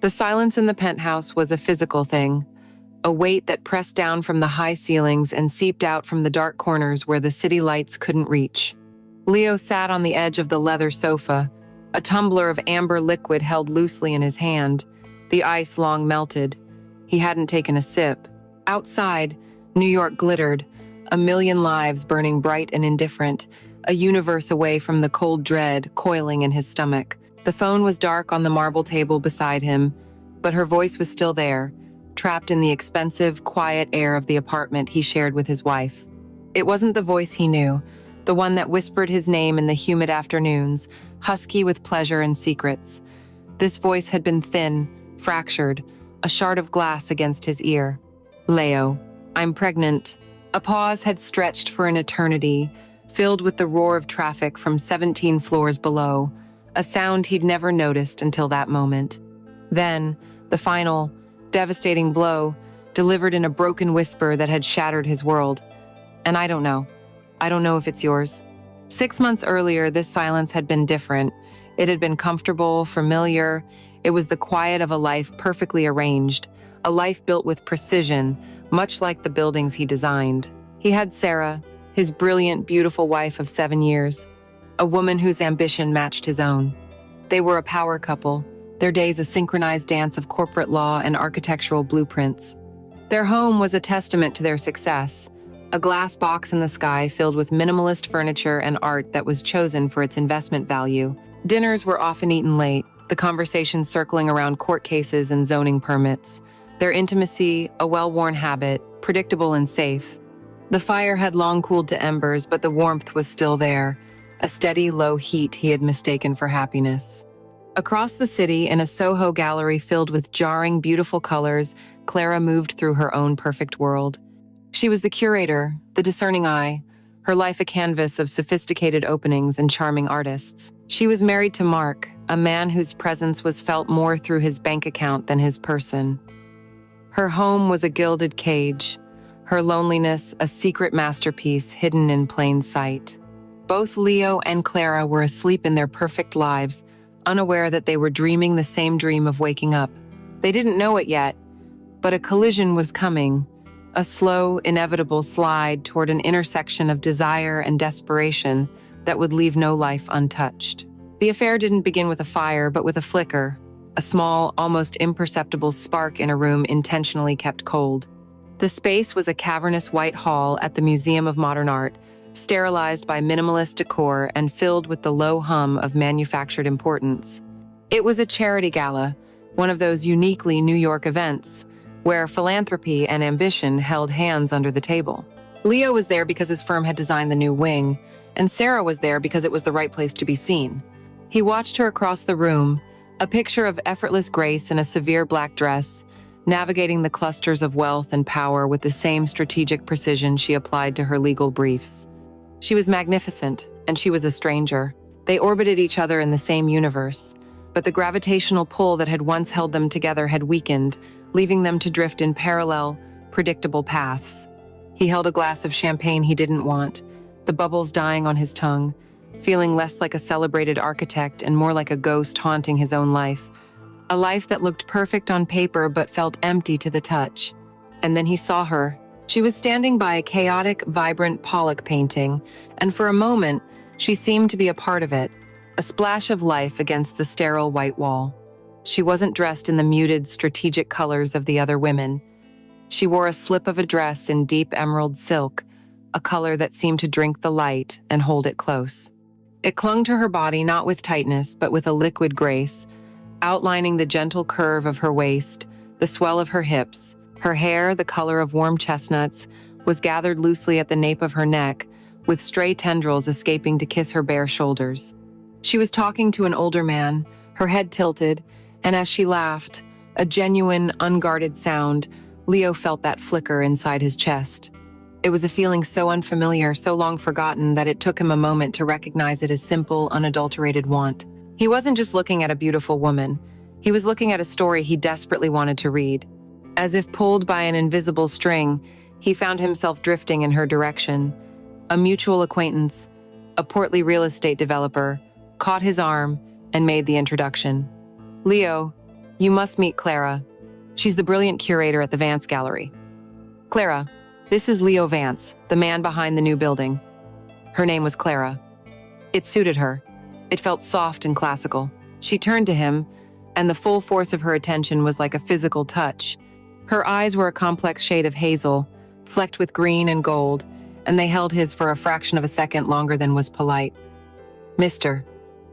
The silence in the penthouse was a physical thing, a weight that pressed down from the high ceilings and seeped out from the dark corners where the city lights couldn't reach. Leo sat on the edge of the leather sofa, a tumbler of amber liquid held loosely in his hand, the ice long melted. He hadn't taken a sip. Outside, New York glittered, a million lives burning bright and indifferent, a universe away from the cold dread coiling in his stomach. The phone was dark on the marble table beside him, but her voice was still there, trapped in the expensive, quiet air of the apartment he shared with his wife. It wasn't the voice he knew, the one that whispered his name in the humid afternoons, husky with pleasure and secrets. This voice had been thin, fractured, a shard of glass against his ear. Leo, I'm pregnant. A pause had stretched for an eternity, filled with the roar of traffic from 17 floors below, a sound he'd never noticed until that moment. Then, the final, devastating blow, delivered in a broken whisper that had shattered his world. And I don't know. I don't know if it's yours. 6 months earlier, this silence had been different. It had been comfortable, familiar. It was the quiet of a life perfectly arranged, a life built with precision, much like the buildings he designed. He had Sarah, his brilliant, beautiful wife of 7 years, a woman whose ambition matched his own. They were a power couple, their days a synchronized dance of corporate law and architectural blueprints. Their home was a testament to their success, a glass box in the sky filled with minimalist furniture and art that was chosen for its investment value. Dinners were often eaten late, the conversations circling around court cases and zoning permits. Their intimacy, a well-worn habit, predictable and safe. The fire had long cooled to embers, but the warmth was still there, a steady, low heat he had mistaken for happiness. Across the city, in a Soho gallery filled with jarring, beautiful colors, Clara moved through her own perfect world. She was the curator, the discerning eye, her life a canvas of sophisticated openings and charming artists. She was married to Mark, a man whose presence was felt more through his bank account than his person. Her home was a gilded cage, her loneliness a secret masterpiece hidden in plain sight. Both Leo and Clara were asleep in their perfect lives, unaware that they were dreaming the same dream of waking up. They didn't know it yet, but a collision was coming, a slow, inevitable slide toward an intersection of desire and desperation that would leave no life untouched. The affair didn't begin with a fire, but with a flicker, a small, almost imperceptible spark in a room intentionally kept cold. The space was a cavernous white hall at the Museum of Modern Art, sterilized by minimalist decor and filled with the low hum of manufactured importance. It was a charity gala, one of those uniquely New York events, where philanthropy and ambition held hands under the table. Leo was there because his firm had designed the new wing, and Sarah was there because it was the right place to be seen. He watched her across the room, a picture of effortless grace in a severe black dress, navigating the clusters of wealth and power with the same strategic precision she applied to her legal briefs. She was magnificent, and she was a stranger. They orbited each other in the same universe, but the gravitational pull that had once held them together had weakened, leaving them to drift in parallel, predictable paths. He held a glass of champagne he didn't want, the bubbles dying on his tongue, feeling less like a celebrated architect and more like a ghost haunting his own life. A life that looked perfect on paper but felt empty to the touch. And then he saw her. She was standing by a chaotic, vibrant Pollock painting, and for a moment, she seemed to be a part of it, a splash of life against the sterile white wall. She wasn't dressed in the muted, strategic colors of the other women. She wore a slip of a dress in deep emerald silk, a color that seemed to drink the light and hold it close. It clung to her body not with tightness, but with a liquid grace, outlining the gentle curve of her waist, the swell of her hips. Her hair, the color of warm chestnuts, was gathered loosely at the nape of her neck, with stray tendrils escaping to kiss her bare shoulders. She was talking to an older man, her head tilted, and as she laughed, a genuine, unguarded sound, Leo felt that flicker inside his chest. It was a feeling so unfamiliar, so long forgotten, that it took him a moment to recognize it as simple, unadulterated want. He wasn't just looking at a beautiful woman. He was looking at a story he desperately wanted to read. As if pulled by an invisible string, he found himself drifting in her direction. A mutual acquaintance, a portly real estate developer, caught his arm and made the introduction. "Leo, You must meet Clara. She's the brilliant curator at the Vance Gallery. Clara, this is Leo Vance, the man behind the new building. Her name was Clara. It suited her. It felt soft and classical. She turned to him, and the full force of her attention was like a physical touch. Her eyes were a complex shade of hazel, flecked with green and gold, and they held his for a fraction of a second longer than was polite. Mr.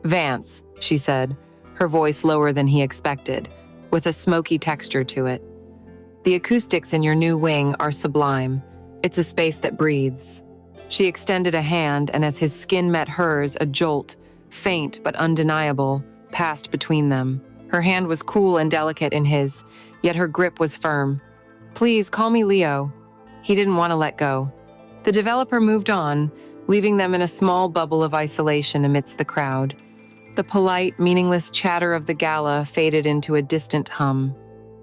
Vance, she said, her voice lower than he expected, with a smoky texture to it. The acoustics in your new wing are sublime. It's a space that breathes. She extended a hand, and as his skin met hers, a jolt, faint but undeniable, passed between them. Her hand was cool and delicate in his, yet her grip was firm. Please, call me Leo. He didn't want to let go. The developer moved on, leaving them in a small bubble of isolation amidst the crowd. The polite, meaningless chatter of the gala faded into a distant hum.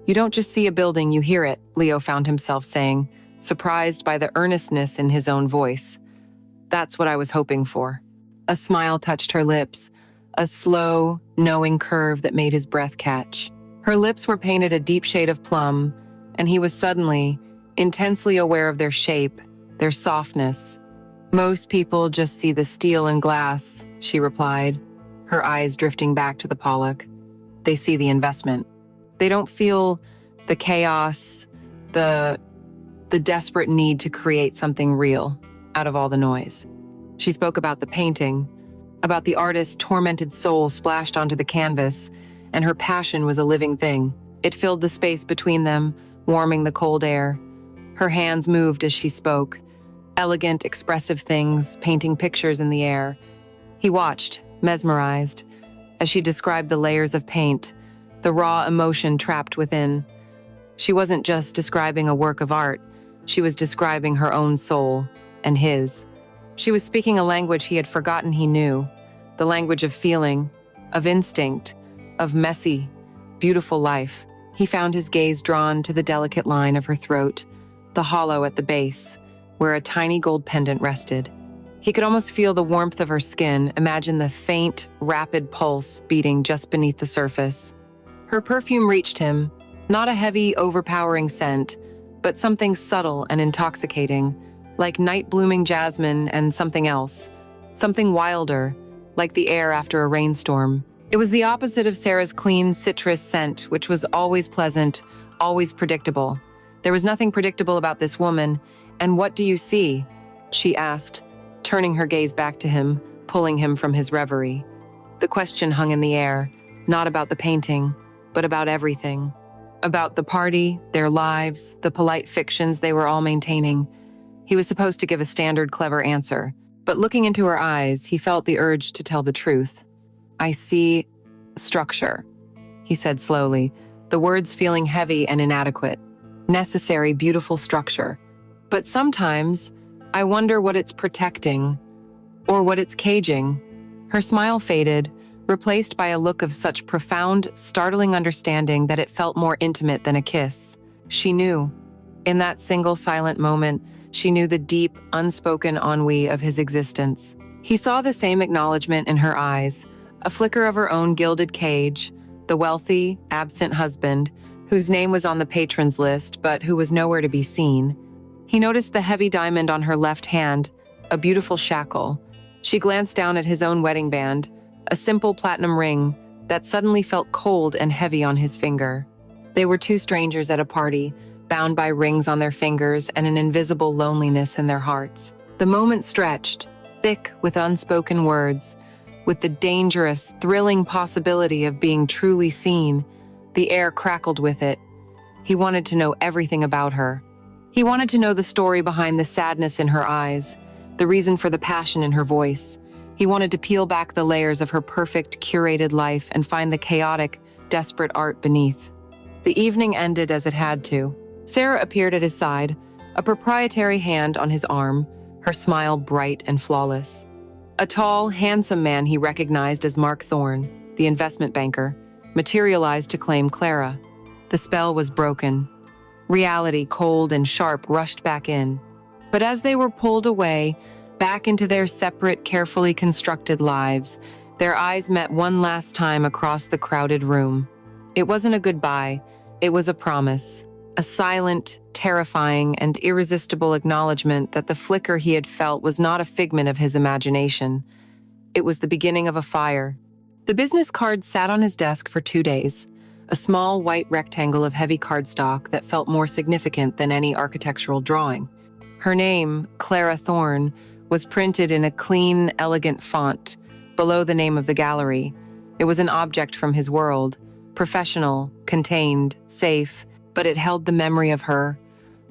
You don't just see a building, you hear it, Leo found himself saying, surprised by the earnestness in his own voice. That's what I was hoping for. A smile touched her lips, a slow, knowing curve that made his breath catch. Her lips were painted a deep shade of plum, and he was suddenly, intensely aware of their shape, their softness. Most people just see the steel and glass, she replied, her eyes drifting back to the Pollock. They see the investment. They don't feel the chaos, the desperate need to create something real out of all the noise. She spoke about the painting, about the artist's tormented soul splashed onto the canvas, and her passion was a living thing. It filled the space between them, warming the cold air. Her hands moved as she spoke, elegant, expressive things, painting pictures in the air. He watched, mesmerized, as she described the layers of paint, the raw emotion trapped within. She wasn't just describing a work of art, she was describing her own soul, and his. She was speaking a language he had forgotten he knew, the language of feeling, of instinct, of messy, beautiful life. He found his gaze drawn to the delicate line of her throat, the hollow at the base, where a tiny gold pendant rested. He could almost feel the warmth of her skin, imagine the faint, rapid pulse beating just beneath the surface. Her perfume reached him, not a heavy, overpowering scent, but something subtle and intoxicating, like night-blooming jasmine and something else, something wilder, like the air after a rainstorm. It was the opposite of Sarah's clean citrus scent, which was always pleasant, always predictable. There was nothing predictable about this woman. And what do you see? She asked, turning her gaze back to him, pulling him from his reverie. The question hung in the air, not about the painting, but about everything. About the party, their lives, the polite fictions they were all maintaining. He was supposed to give a standard, clever answer, but looking into her eyes, he felt the urge to tell the truth. I see structure, he said slowly, the words feeling heavy and inadequate. Necessary, beautiful structure. But sometimes, I wonder what it's protecting, or what it's caging. Her smile faded, replaced by a look of such profound, startling understanding that it felt more intimate than a kiss. She knew. In that single silent moment, she knew the deep, unspoken ennui of his existence. He saw the same acknowledgement in her eyes, a flicker of her own gilded cage, the wealthy, absent husband, whose name was on the patrons list, but who was nowhere to be seen. He noticed the heavy diamond on her left hand, a beautiful shackle. She glanced down at his own wedding band, a simple platinum ring that suddenly felt cold and heavy on his finger. They were two strangers at a party, bound by rings on their fingers and an invisible loneliness in their hearts. The moment stretched, thick with unspoken words, with the dangerous, thrilling possibility of being truly seen. The air crackled with it. He wanted to know everything about her. He wanted to know the story behind the sadness in her eyes, the reason for the passion in her voice. He wanted to peel back the layers of her perfect, curated life and find the chaotic, desperate art beneath. The evening ended as it had to. Sarah appeared at his side, a proprietary hand on his arm, her smile bright and flawless. A tall, handsome man he recognized as Mark Thorne, the investment banker, materialized to claim Clara. The spell was broken. Reality, cold and sharp, rushed back in. But as they were pulled away, back into their separate, carefully constructed lives, their eyes met one last time across the crowded room. It wasn't a goodbye, it was a promise. A silent, terrifying, and irresistible acknowledgement that the flicker he had felt was not a figment of his imagination. It was the beginning of a fire. The business card sat on his desk for 2 days, a small white rectangle of heavy cardstock that felt more significant than any architectural drawing. Her name, Clara Thorne, was printed in a clean, elegant font below the name of the gallery. It was an object from his world, professional, contained, safe, but it held the memory of her,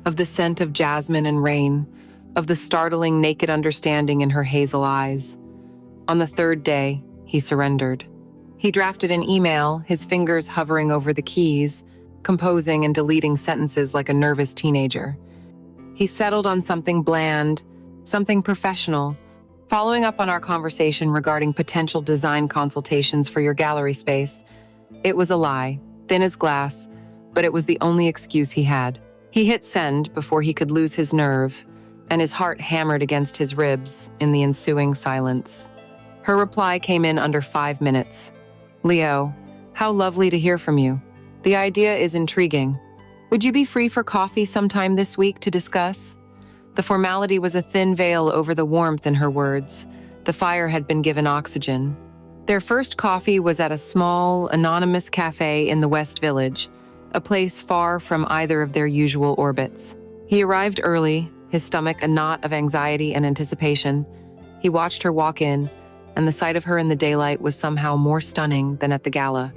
of the scent of jasmine and rain, of the startling naked understanding in her hazel eyes. On the 3rd day, he surrendered. He drafted an email, his fingers hovering over the keys, composing and deleting sentences like a nervous teenager. He settled on something bland, something professional, following up on our conversation regarding potential design consultations for your gallery space. It was a lie, thin as glass, but it was the only excuse he had. He hit send before he could lose his nerve, and his heart hammered against his ribs in the ensuing silence. Her reply came in under 5 minutes. Leo, how lovely to hear from you. The idea is intriguing. Would you be free for coffee sometime this week to discuss? The formality was a thin veil over the warmth in her words. The fire had been given oxygen. Their first coffee was at a small, anonymous cafe in the West Village, a place far from either of their usual orbits. He arrived early, his stomach a knot of anxiety and anticipation. He watched her walk in, and the sight of her in the daylight was somehow more stunning than at the gala.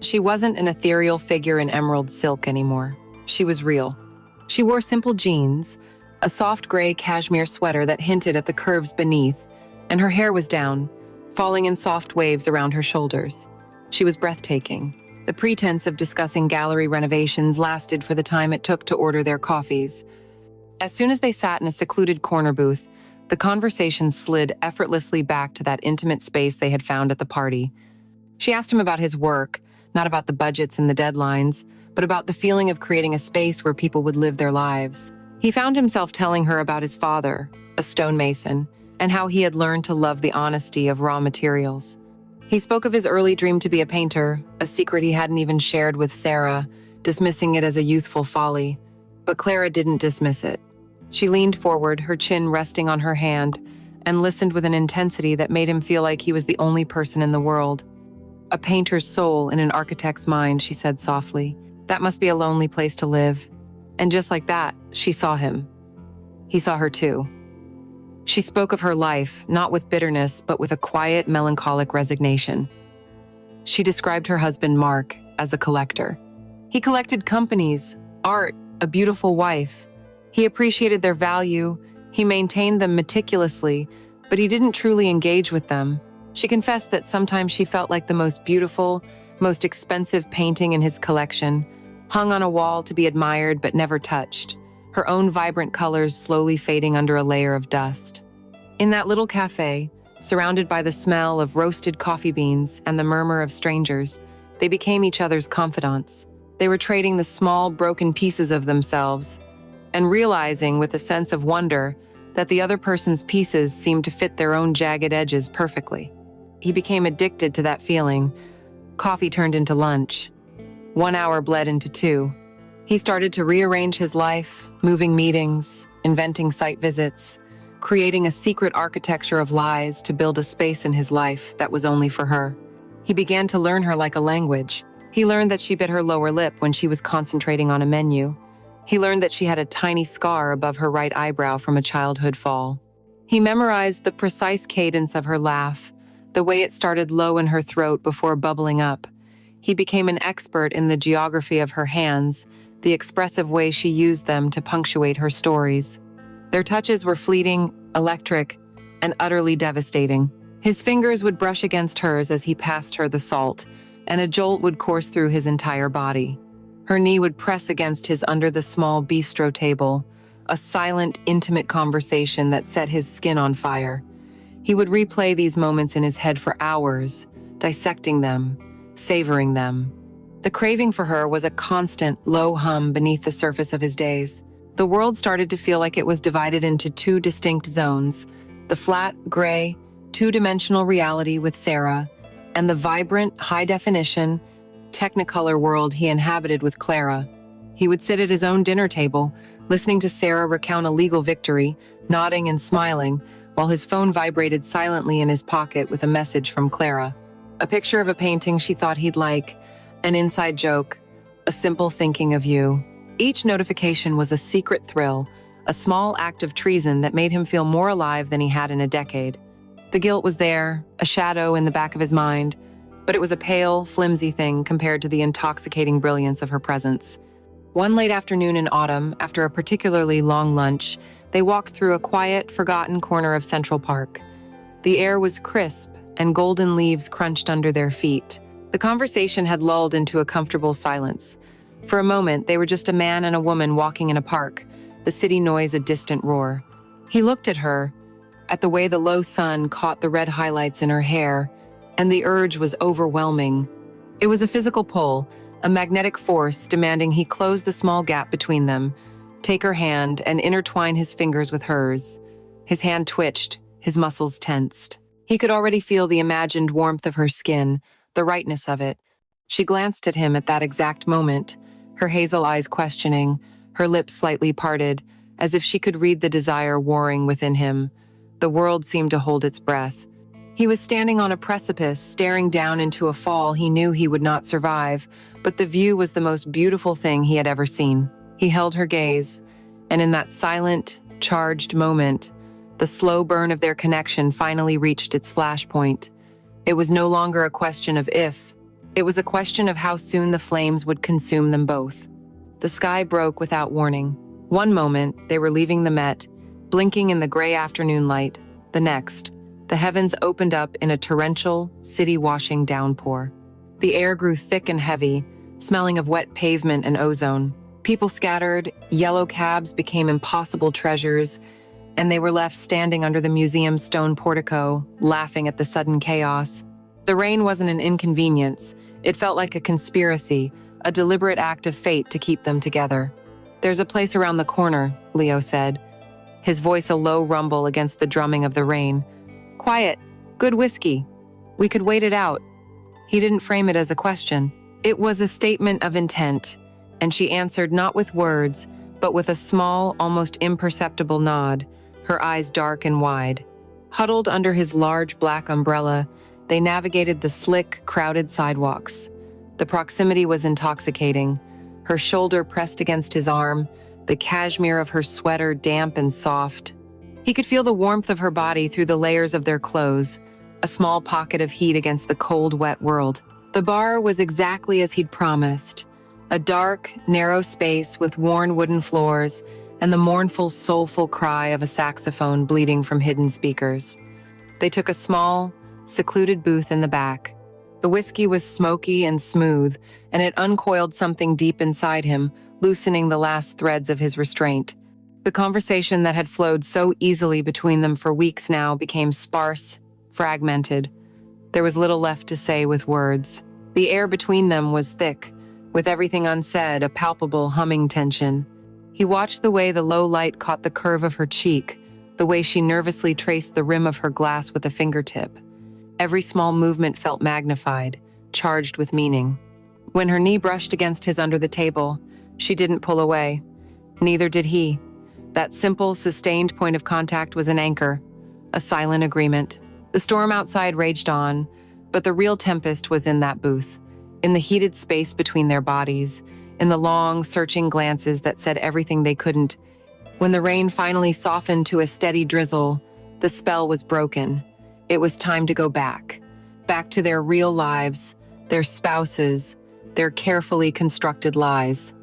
She wasn't an ethereal figure in emerald silk anymore. She was real. She wore simple jeans, a soft gray cashmere sweater that hinted at the curves beneath, and her hair was down, falling in soft waves around her shoulders. She was breathtaking. The pretense of discussing gallery renovations lasted for the time it took to order their coffees. As soon as they sat in a secluded corner booth, the conversation slid effortlessly back to that intimate space they had found at the party. She asked him about his work, not about the budgets and the deadlines, but about the feeling of creating a space where people would live their lives. He found himself telling her about his father, a stonemason, and how he had learned to love the honesty of raw materials. He spoke of his early dream to be a painter, a secret he hadn't even shared with Sarah, dismissing it as a youthful folly. But Clara didn't dismiss it. She leaned forward, her chin resting on her hand, and listened with an intensity that made him feel like he was the only person in the world. A painter's soul in an architect's mind, she said softly. That must be a lonely place to live. And just like that, she saw him. He saw her too. She spoke of her life, not with bitterness, but with a quiet, melancholic resignation. She described her husband, Mark, as a collector. He collected companies, art, a beautiful wife. He appreciated their value, he maintained them meticulously, but he didn't truly engage with them. She confessed that sometimes she felt like the most beautiful, most expensive painting in his collection, hung on a wall to be admired but never touched, her own vibrant colors slowly fading under a layer of dust. In that little cafe, surrounded by the smell of roasted coffee beans and the murmur of strangers, they became each other's confidants. They were trading the small, broken pieces of themselves, and realizing with a sense of wonder that the other person's pieces seemed to fit their own jagged edges perfectly. He became addicted to that feeling. Coffee turned into lunch. 1 hour bled into 2. He started to rearrange his life, moving meetings, inventing site visits, creating a secret architecture of lies to build a space in his life that was only for her. He began to learn her like a language. He learned that she bit her lower lip when she was concentrating on a menu. He learned that she had a tiny scar above her right eyebrow from a childhood fall. He memorized the precise cadence of her laugh, the way it started low in her throat before bubbling up. He became an expert in the geography of her hands, the expressive way she used them to punctuate her stories. Their touches were fleeting, electric, and utterly devastating. His fingers would brush against hers as he passed her the salt, and a jolt would course through his entire body. Her knee would press against his under the small bistro table, a silent, intimate conversation that set his skin on fire. He would replay these moments in his head for hours, dissecting them, savoring them. The craving for her was a constant, low hum beneath the surface of his days. The world started to feel like it was divided into 2 distinct zones: the flat, gray, 2-dimensional reality with Sarah, and the vibrant, high-definition, technicolor world he inhabited with Clara. He would sit at his own dinner table, listening to Sarah recount a legal victory, nodding and smiling, while his phone vibrated silently in his pocket with a message from Clara. A picture of a painting she thought he'd like, an inside joke, a simple thinking of you. Each notification was a secret thrill, a small act of treason that made him feel more alive than he had in a decade. The guilt was there, a shadow in the back of his mind, but it was a pale, flimsy thing compared to the intoxicating brilliance of her presence. One late afternoon in autumn, after a particularly long lunch, they walked through a quiet, forgotten corner of Central Park. The air was crisp, and golden leaves crunched under their feet. The conversation had lulled into a comfortable silence. For a moment, they were just a man and a woman walking in a park, the city noise a distant roar. He looked at her, at the way the low sun caught the red highlights in her hair, and the urge was overwhelming. It was a physical pull, a magnetic force demanding he close the small gap between them, take her hand and intertwine his fingers with hers. His hand twitched, his muscles tensed. He could already feel the imagined warmth of her skin, the rightness of it. She glanced at him at that exact moment, her hazel eyes questioning, her lips slightly parted, as if she could read the desire warring within him. The world seemed to hold its breath. He was standing on a precipice, staring down into a fall he knew he would not survive, but the view was the most beautiful thing he had ever seen. He held her gaze, and in that silent, charged moment, the slow burn of their connection finally reached its flashpoint. It was no longer a question of if, it was a question of how soon the flames would consume them both. The sky broke without warning. One moment, they were leaving the Met, blinking in the gray afternoon light. The next, the heavens opened up in a torrential, city-washing downpour. The air grew thick and heavy, smelling of wet pavement and ozone. People scattered, yellow cabs became impossible treasures, and they were left standing under the museum's stone portico, laughing at the sudden chaos. The rain wasn't an inconvenience. It felt like a conspiracy, a deliberate act of fate to keep them together. "There's a place around the corner," Leo said, his voice a low rumble against the drumming of the rain. "Quiet, good whiskey. We could wait it out." He didn't frame it as a question. It was a statement of intent, and she answered not with words, but with a small, almost imperceptible nod, her eyes dark and wide. Huddled under his large black umbrella, they navigated the slick, crowded sidewalks. The proximity was intoxicating. Her shoulder pressed against his arm, the cashmere of her sweater damp and soft. He could feel the warmth of her body through the layers of their clothes, a small pocket of heat against the cold, wet world. The bar was exactly as he'd promised. A dark, narrow space with worn wooden floors and the mournful, soulful cry of a saxophone bleeding from hidden speakers. They took a small, secluded booth in the back. The whiskey was smoky and smooth, and it uncoiled something deep inside him, loosening the last threads of his restraint. The conversation that had flowed so easily between them for weeks now became sparse, fragmented. There was little left to say with words. The air between them was thick, with everything unsaid, a palpable humming tension. He watched the way the low light caught the curve of her cheek, the way she nervously traced the rim of her glass with a fingertip. Every small movement felt magnified, charged with meaning. When her knee brushed against his under the table, she didn't pull away. Neither did he. That simple, sustained point of contact was an anchor, a silent agreement. The storm outside raged on, but the real tempest was in that booth, in the heated space between their bodies, in the long, searching glances that said everything they couldn't. When the rain finally softened to a steady drizzle, the spell was broken. It was time to go back to their real lives, their spouses, their carefully constructed lies.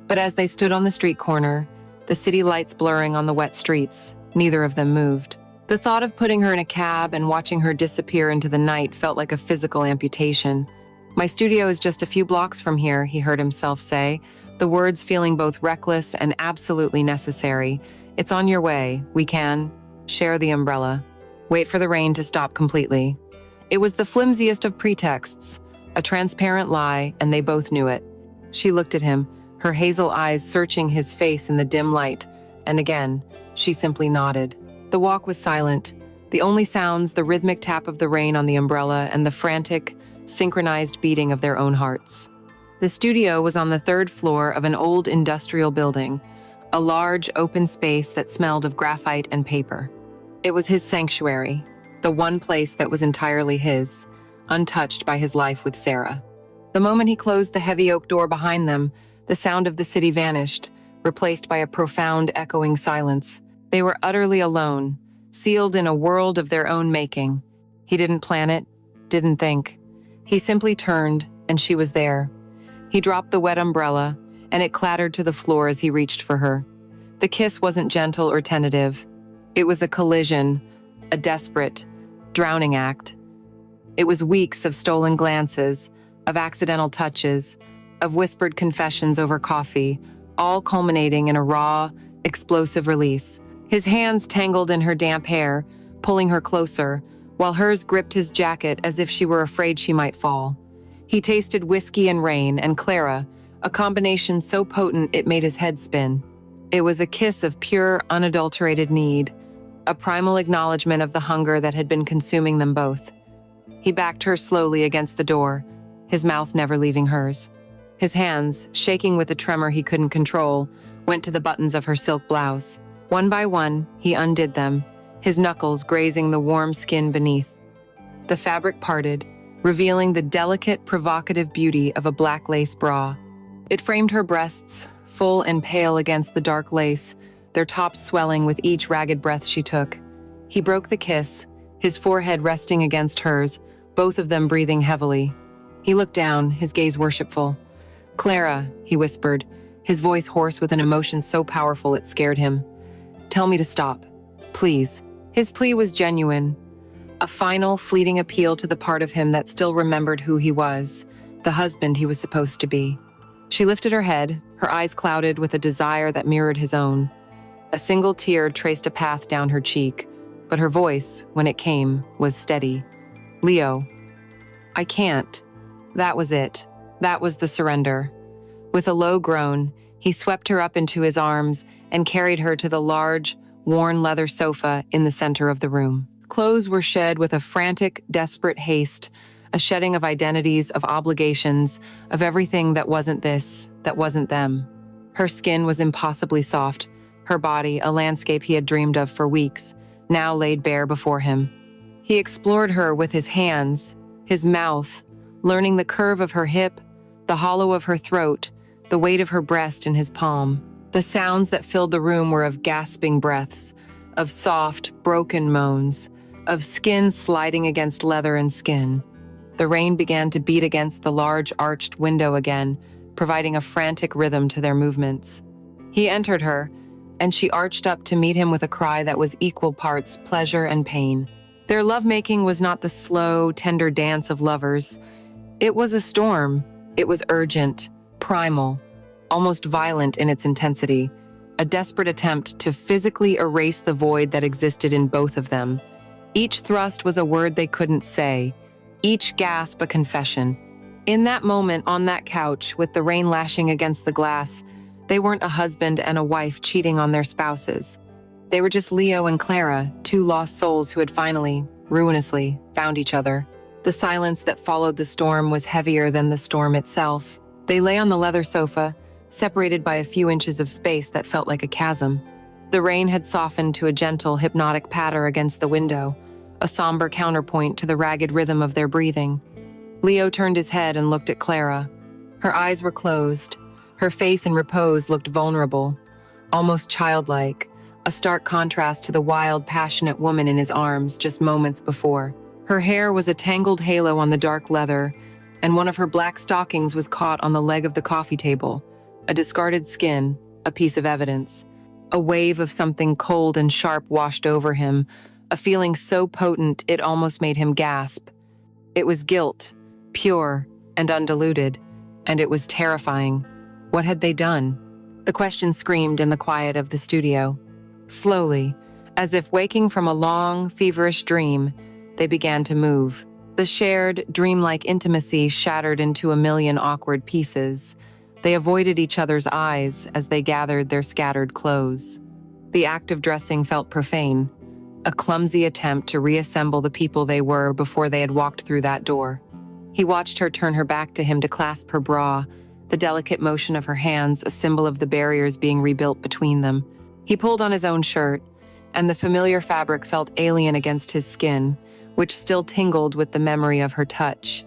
But as they stood on the street corner, the city lights blurring on the wet streets, neither of them moved. The thought of putting her in a cab and watching her disappear into the night felt like a physical amputation. "My studio is just a few blocks from here," he heard himself say, the words feeling both reckless and absolutely necessary. "It's on your way. We can share the umbrella. Wait for the rain to stop completely." It was the flimsiest of pretexts, a transparent lie, and they both knew it. She looked at him, her hazel eyes searching his face in the dim light, and again, she simply nodded. The walk was silent. The only sounds, the rhythmic tap of the rain on the umbrella and the frantic, synchronized beating of their own hearts. The studio was on the third floor of an old industrial building, a large open space that smelled of graphite and paper. It was his sanctuary, the one place that was entirely his, untouched by his life with Sarah. The moment he closed the heavy oak door behind them, the sound of the city vanished, replaced by a profound, echoing silence. They were utterly alone, sealed in a world of their own making. He didn't plan it, didn't think. He simply turned, and she was there. He dropped the wet umbrella, and it clattered to the floor as he reached for her. The kiss wasn't gentle or tentative. It was a collision, a desperate, drowning act. It was weeks of stolen glances, of accidental touches, of whispered confessions over coffee, all culminating in a raw, explosive release. His hands tangled in her damp hair, pulling her closer, while hers gripped his jacket as if she were afraid she might fall. He tasted whiskey and rain and Clara, a combination so potent it made his head spin. It was a kiss of pure, unadulterated need, a primal acknowledgement of the hunger that had been consuming them both. He backed her slowly against the door, his mouth never leaving hers. His hands, shaking with a tremor he couldn't control, went to the buttons of her silk blouse. One by one, he undid them, his knuckles grazing the warm skin beneath. The fabric parted, revealing the delicate, provocative beauty of a black lace bra. It framed her breasts, full and pale against the dark lace, their tops swelling with each ragged breath she took. He broke the kiss, his forehead resting against hers, both of them breathing heavily. He looked down, his gaze worshipful. "Clara," he whispered, his voice hoarse with an emotion so powerful it scared him. "Tell me to stop, please." His plea was genuine, a final, fleeting appeal to the part of him that still remembered who he was, the husband he was supposed to be. She lifted her head, her eyes clouded with a desire that mirrored his own. A single tear traced a path down her cheek, but her voice, when it came, was steady. "Leo, I can't." That was it. That was the surrender. With a low groan, he swept her up into his arms and carried her to the large, worn leather sofa in the center of the room. Clothes were shed with a frantic, desperate haste, a shedding of identities, of obligations, of everything that wasn't this, that wasn't them. Her skin was impossibly soft, her body, a landscape he had dreamed of for weeks, now laid bare before him. He explored her with his hands, his mouth, learning the curve of her hip, the hollow of her throat, the weight of her breast in his palm. The sounds that filled the room were of gasping breaths, of soft, broken moans, of skin sliding against leather and skin. The rain began to beat against the large arched window again, providing a frantic rhythm to their movements. He entered her, and she arched up to meet him with a cry that was equal parts pleasure and pain. Their lovemaking was not the slow, tender dance of lovers. It was a storm. It was urgent, primal, almost violent in its intensity, a desperate attempt to physically erase the void that existed in both of them. Each thrust was a word they couldn't say, each gasp a confession. In that moment, on that couch, with the rain lashing against the glass, they weren't a husband and a wife cheating on their spouses. They were just Leo and Clara, two lost souls who had finally, ruinously, found each other. The silence that followed the storm was heavier than the storm itself. They lay on the leather sofa, separated by a few inches of space that felt like a chasm. The rain had softened to a gentle, hypnotic patter against the window, a somber counterpoint to the ragged rhythm of their breathing. Leo turned his head and looked at Clara. Her eyes were closed. Her face in repose looked vulnerable, almost childlike, a stark contrast to the wild, passionate woman in his arms just moments before. Her hair was a tangled halo on the dark leather, and one of her black stockings was caught on the leg of the coffee table, a discarded skin, a piece of evidence. A wave of something cold and sharp washed over him, a feeling so potent it almost made him gasp. It was guilt, pure and undiluted, and it was terrifying. What had they done? The question screamed in the quiet of the studio. Slowly, as if waking from a long, feverish dream, they began to move. The shared, dreamlike intimacy shattered into a million awkward pieces. They avoided each other's eyes as they gathered their scattered clothes. The act of dressing felt profane, a clumsy attempt to reassemble the people they were before they had walked through that door. He watched her turn her back to him to clasp her bra, the delicate motion of her hands a symbol of the barriers being rebuilt between them. He pulled on his own shirt, and the familiar fabric felt alien against his skin, which still tingled with the memory of her touch.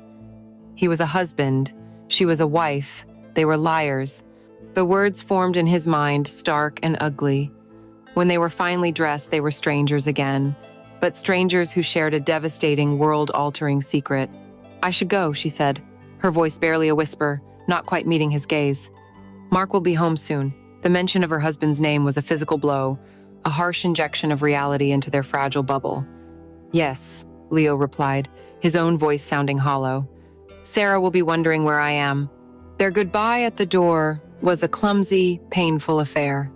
He was a husband, she was a wife, they were liars. The words formed in his mind, stark and ugly. When they were finally dressed, they were strangers again, but strangers who shared a devastating, world-altering secret. "I should go," she said, her voice barely a whisper, not quite meeting his gaze. "Mark will be home soon." The mention of her husband's name was a physical blow, a harsh injection of reality into their fragile bubble. "Yes," Leo replied, his own voice sounding hollow. "Sarah will be wondering where I am." Their goodbye at the door was a clumsy, painful affair.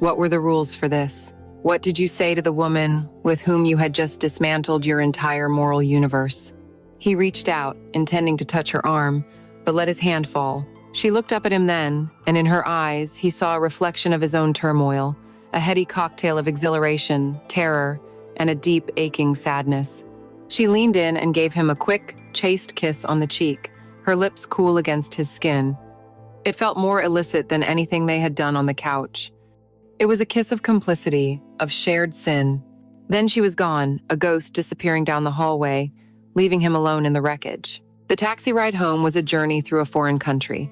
What were the rules for this? What did you say to the woman with whom you had just dismantled your entire moral universe? He reached out, intending to touch her arm, but let his hand fall. She looked up at him then, and in her eyes, he saw a reflection of his own turmoil, a heady cocktail of exhilaration, terror, and a deep, aching sadness. She leaned in and gave him a quick, chaste kiss on the cheek, her lips cool against his skin. It felt more illicit than anything they had done on the couch. It was a kiss of complicity, of shared sin. Then she was gone, a ghost disappearing down the hallway, leaving him alone in the wreckage. The taxi ride home was a journey through a foreign country.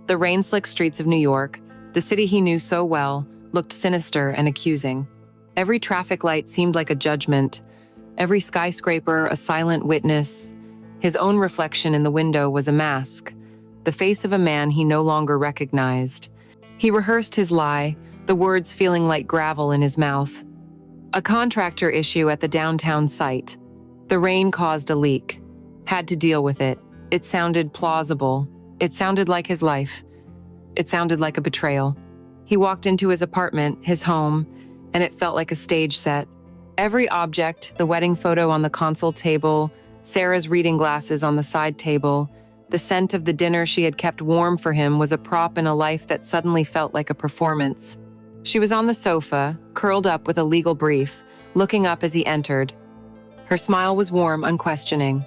The rain-slick streets of New York, the city he knew so well, looked sinister and accusing. Every traffic light seemed like a judgment, every skyscraper a silent witness. His own reflection in the window was a mask, the face of a man he no longer recognized. He rehearsed his lie, the words feeling like gravel in his mouth. A contractor issue at the downtown site. The rain caused a leak. Had to deal with it. It sounded plausible. It sounded like his life. It sounded like a betrayal. He walked into his apartment, his home, and it felt like a stage set. Every object, the wedding photo on the console table, Sarah's reading glasses on the side table, the scent of the dinner she had kept warm for him was a prop in a life that suddenly felt like a performance. She was on the sofa, curled up with a legal brief, looking up as he entered. Her smile was warm, unquestioning.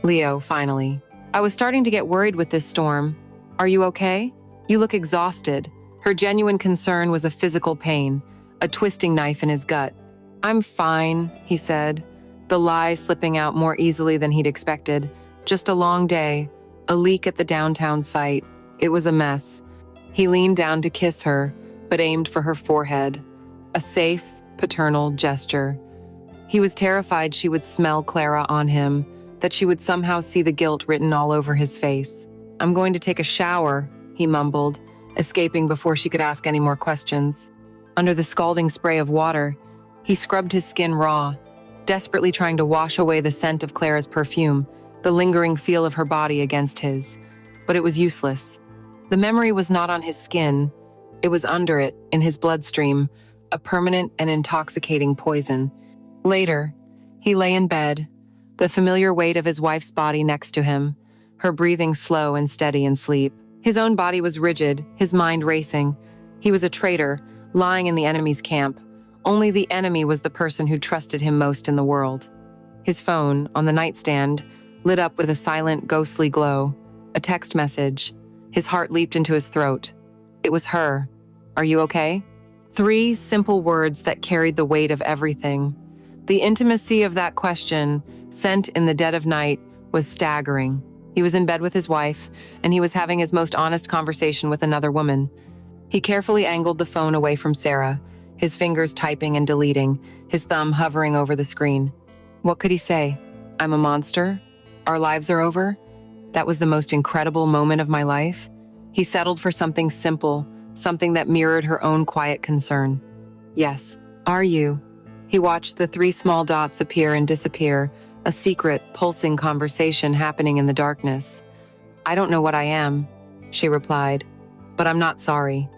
"Leo, finally. I was starting to get worried with this storm. Are you okay? You look exhausted." Her genuine concern was a physical pain, a twisting knife in his gut. "I'm fine," he said, the lie slipping out more easily than he'd expected. "Just a long day, a leak at the downtown site. It was a mess." He leaned down to kiss her, but aimed for her forehead. A safe, paternal gesture. He was terrified she would smell Clara on him, that she would somehow see the guilt written all over his face. "I'm going to take a shower," he mumbled, escaping before she could ask any more questions. Under the scalding spray of water, he scrubbed his skin raw, desperately trying to wash away the scent of Clara's perfume, the lingering feel of her body against his. But it was useless. The memory was not on his skin. It was under it, in his bloodstream, a permanent and intoxicating poison. Later, he lay in bed, the familiar weight of his wife's body next to him, her breathing slow and steady in sleep. His own body was rigid, his mind racing. He was a traitor, lying in the enemy's camp. Only the enemy was the person who trusted him most in the world. His phone, on the nightstand, lit up with a silent, ghostly glow. A text message. His heart leaped into his throat. It was her. "Are you okay?" 3 simple words that carried the weight of everything. The intimacy of that question, sent in the dead of night, was staggering. He was in bed with his wife, and he was having his most honest conversation with another woman. He carefully angled the phone away from Sarah, his fingers typing and deleting, his thumb hovering over the screen. What could he say? "I'm a monster? Our lives are over? That was the most incredible moment of my life?" He settled for something simple, something that mirrored her own quiet concern. "Yes. Are you?" He watched the 3 small dots appear and disappear, a secret, pulsing conversation happening in the darkness. "I don't know what I am," she replied, "but I'm not sorry."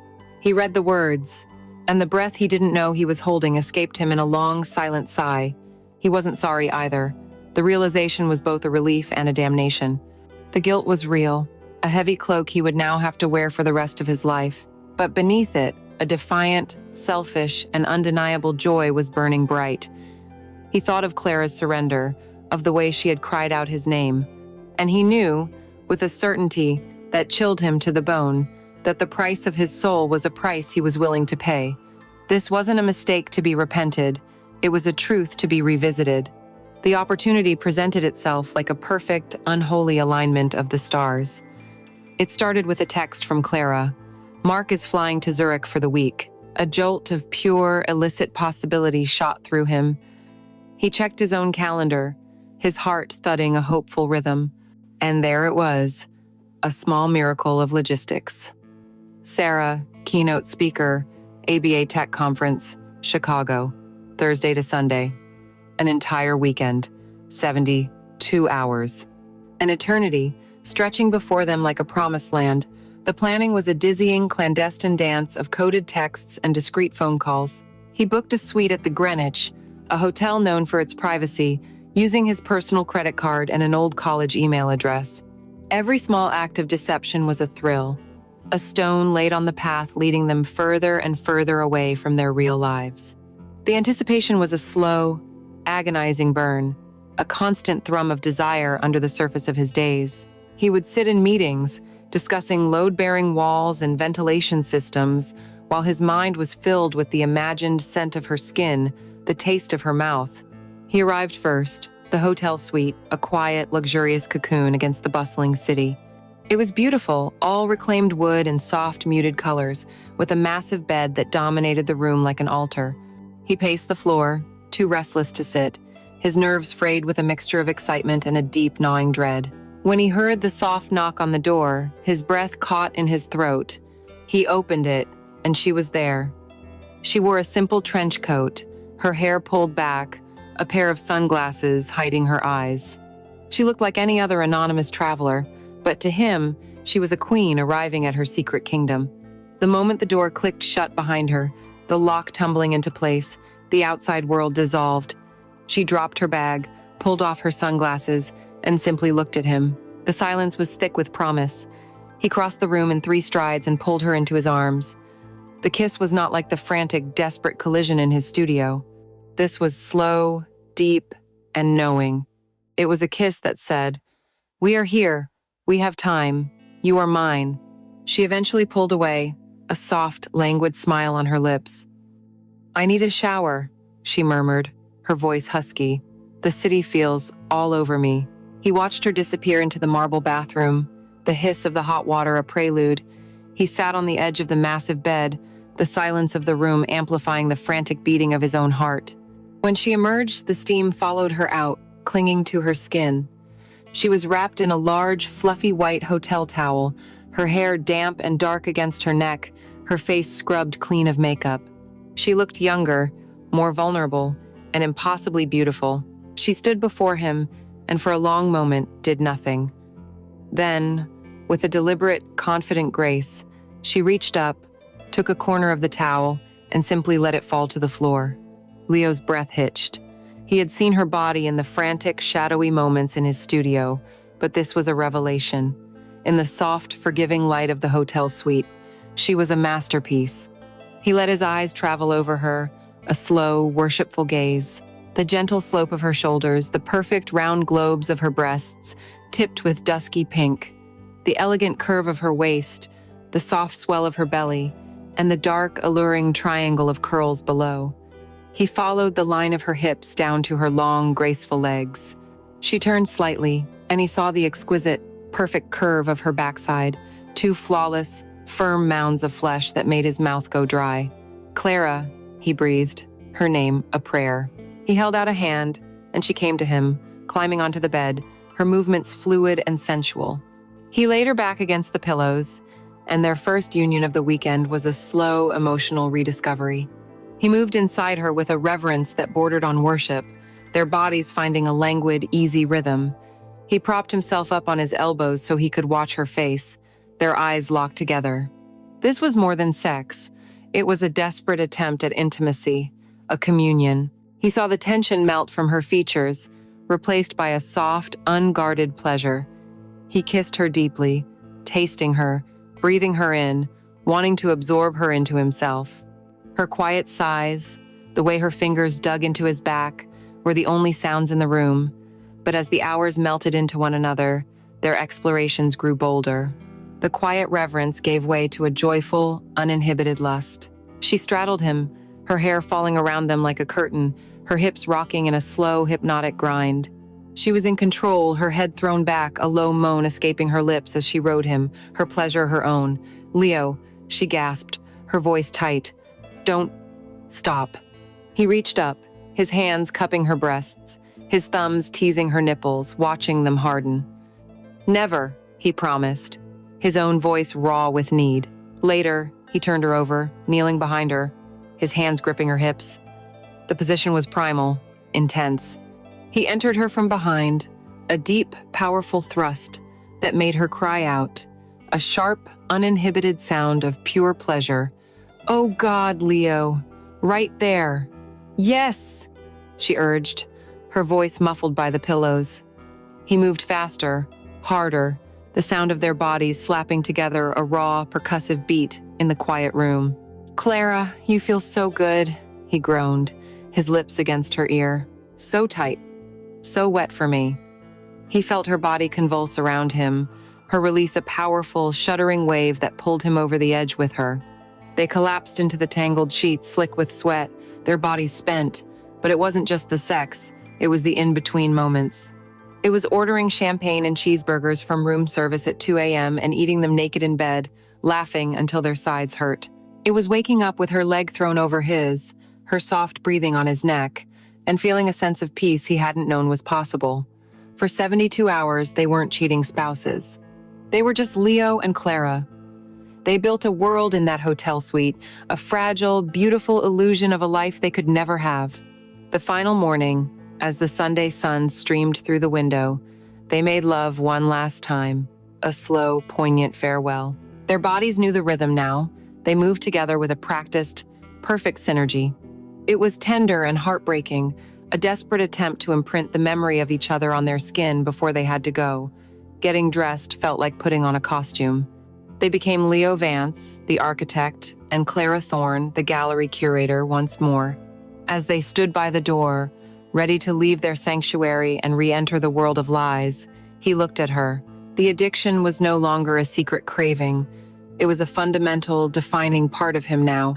He read the words, and the breath he didn't know he was holding escaped him in a long, silent sigh. He wasn't sorry either. The realization was both a relief and a damnation. The guilt was real, a heavy cloak he would now have to wear for the rest of his life. But beneath it, a defiant, selfish, and undeniable joy was burning bright. He thought of Clara's surrender, of the way she had cried out his name, and he knew, with a certainty, that chilled him to the bone, that the price of his soul was a price he was willing to pay. This wasn't a mistake to be repented, it was a truth to be revisited. The opportunity presented itself like a perfect, unholy alignment of the stars. It started with a text from Clara. Mark is flying to Zurich for the week. A jolt of pure, illicit possibility shot through him. He checked his own calendar, his heart thudding a hopeful rhythm. And there it was, a small miracle of logistics. Sarah, keynote speaker, ABA Tech Conference, Chicago, Thursday to Sunday. An entire weekend, 72 hours. An eternity, stretching before them like a promised land. The planning was a dizzying, clandestine dance of coded texts and discreet phone calls. He booked a suite at the Greenwich, a hotel known for its privacy, using his personal credit card and an old college email address. Every small act of deception was a thrill, a stone laid on the path leading them further and further away from their real lives. The anticipation was a slow, agonizing burn, a constant thrum of desire under the surface of his days. He would sit in meetings, discussing load-bearing walls and ventilation systems, while his mind was filled with the imagined scent of her skin, the taste of her mouth. He arrived first, the hotel suite, a quiet, luxurious cocoon against the bustling city. It was beautiful, all reclaimed wood and soft, muted colors, with a massive bed that dominated the room like an altar. He paced the floor, too restless to sit, his nerves frayed with a mixture of excitement and a deep, gnawing dread. When he heard the soft knock on the door, his breath caught in his throat. He opened it, and she was there. She wore a simple trench coat, her hair pulled back, a pair of sunglasses hiding her eyes. She looked like any other anonymous traveler, but to him, she was a queen arriving at her secret kingdom. The moment the door clicked shut behind her, the lock tumbling into place, the outside world dissolved. She dropped her bag, pulled off her sunglasses, and simply looked at him. The silence was thick with promise. He crossed the room in 3 strides and pulled her into his arms. The kiss was not like the frantic, desperate collision in his studio. This was slow, deep, and knowing. It was a kiss that said, "We are here. We have time. You are mine." She eventually pulled away, a soft, languid smile on her lips. "I need a shower," she murmured, her voice husky. "The city feels all over me." He watched her disappear into the marble bathroom, the hiss of the hot water a prelude. He sat on the edge of the massive bed, the silence of the room amplifying the frantic beating of his own heart. When she emerged, the steam followed her out, clinging to her skin. She was wrapped in a large, fluffy white hotel towel, her hair damp and dark against her neck, her face scrubbed clean of makeup. She looked younger, more vulnerable, and impossibly beautiful. She stood before him, and for a long moment did nothing. Then, with a deliberate, confident grace, she reached up, took a corner of the towel, and simply let it fall to the floor. Leo's breath hitched. He had seen her body in the frantic, shadowy moments in his studio, but this was a revelation. In the soft, forgiving light of the hotel suite, she was a masterpiece. He let his eyes travel over her, a slow, worshipful gaze. The gentle slope of her shoulders, the perfect round globes of her breasts, tipped with dusky pink, the elegant curve of her waist, the soft swell of her belly, and the dark, alluring triangle of curls below. He followed the line of her hips down to her long, graceful legs. She turned slightly, and he saw the exquisite, perfect curve of her backside, 2 flawless, firm mounds of flesh that made his mouth go dry. "Clara," he breathed, her name a prayer. He held out a hand, and she came to him, climbing onto the bed, her movements fluid and sensual. He laid her back against the pillows, and their first union of the weekend was a slow, emotional rediscovery. He moved inside her with a reverence that bordered on worship, their bodies finding a languid, easy rhythm. He propped himself up on his elbows so he could watch her face, their eyes locked together. This was more than sex. It was a desperate attempt at intimacy, a communion. He saw the tension melt from her features, replaced by a soft, unguarded pleasure. He kissed her deeply, tasting her, breathing her in, wanting to absorb her into himself. Her quiet sighs, the way her fingers dug into his back, were the only sounds in the room. But as the hours melted into one another, their explorations grew bolder. The quiet reverence gave way to a joyful, uninhibited lust. She straddled him, her hair falling around them like a curtain, her hips rocking in a slow, hypnotic grind. She was in control, her head thrown back, a low moan escaping her lips as she rode him, her pleasure her own. "Leo," she gasped, her voice tight. "Don't stop." He reached up, his hands cupping her breasts, his thumbs teasing her nipples, watching them harden. "Never," he promised, his own voice raw with need. Later, he turned her over, kneeling behind her, his hands gripping her hips. The position was primal, intense. He entered her from behind, a deep, powerful thrust that made her cry out, a sharp, uninhibited sound of pure pleasure. "Oh God, Leo, right there." "Yes," she urged, her voice muffled by the pillows. He moved faster, harder, the sound of their bodies slapping together a raw, percussive beat in the quiet room. "Clara, you feel so good," he groaned, his lips against her ear. "So tight, so wet for me." He felt her body convulse around him, her release a powerful, shuddering wave that pulled him over the edge with her. They collapsed into the tangled sheets, slick with sweat, their bodies spent. But it wasn't just the sex, it was the in-between moments. It was ordering champagne and cheeseburgers from room service at 2 a.m. and eating them naked in bed, laughing until their sides hurt. It was waking up with her leg thrown over his, her soft breathing on his neck, and feeling a sense of peace he hadn't known was possible. For 72 hours, they weren't cheating spouses. They were just Leo and Clara. They built a world in that hotel suite, a fragile, beautiful illusion of a life they could never have. The final morning, as the Sunday sun streamed through the window, they made love one last time, a slow, poignant farewell. Their bodies knew the rhythm now. They moved together with a practiced, perfect synergy. It was tender and heartbreaking, a desperate attempt to imprint the memory of each other on their skin before they had to go. Getting dressed felt like putting on a costume. They became Leo Vance, the architect, and Clara Thorne, the gallery curator, once more. As they stood by the door, ready to leave their sanctuary and re-enter the world of lies, he looked at her. The addiction was no longer a secret craving. It was a fundamental, defining part of him now.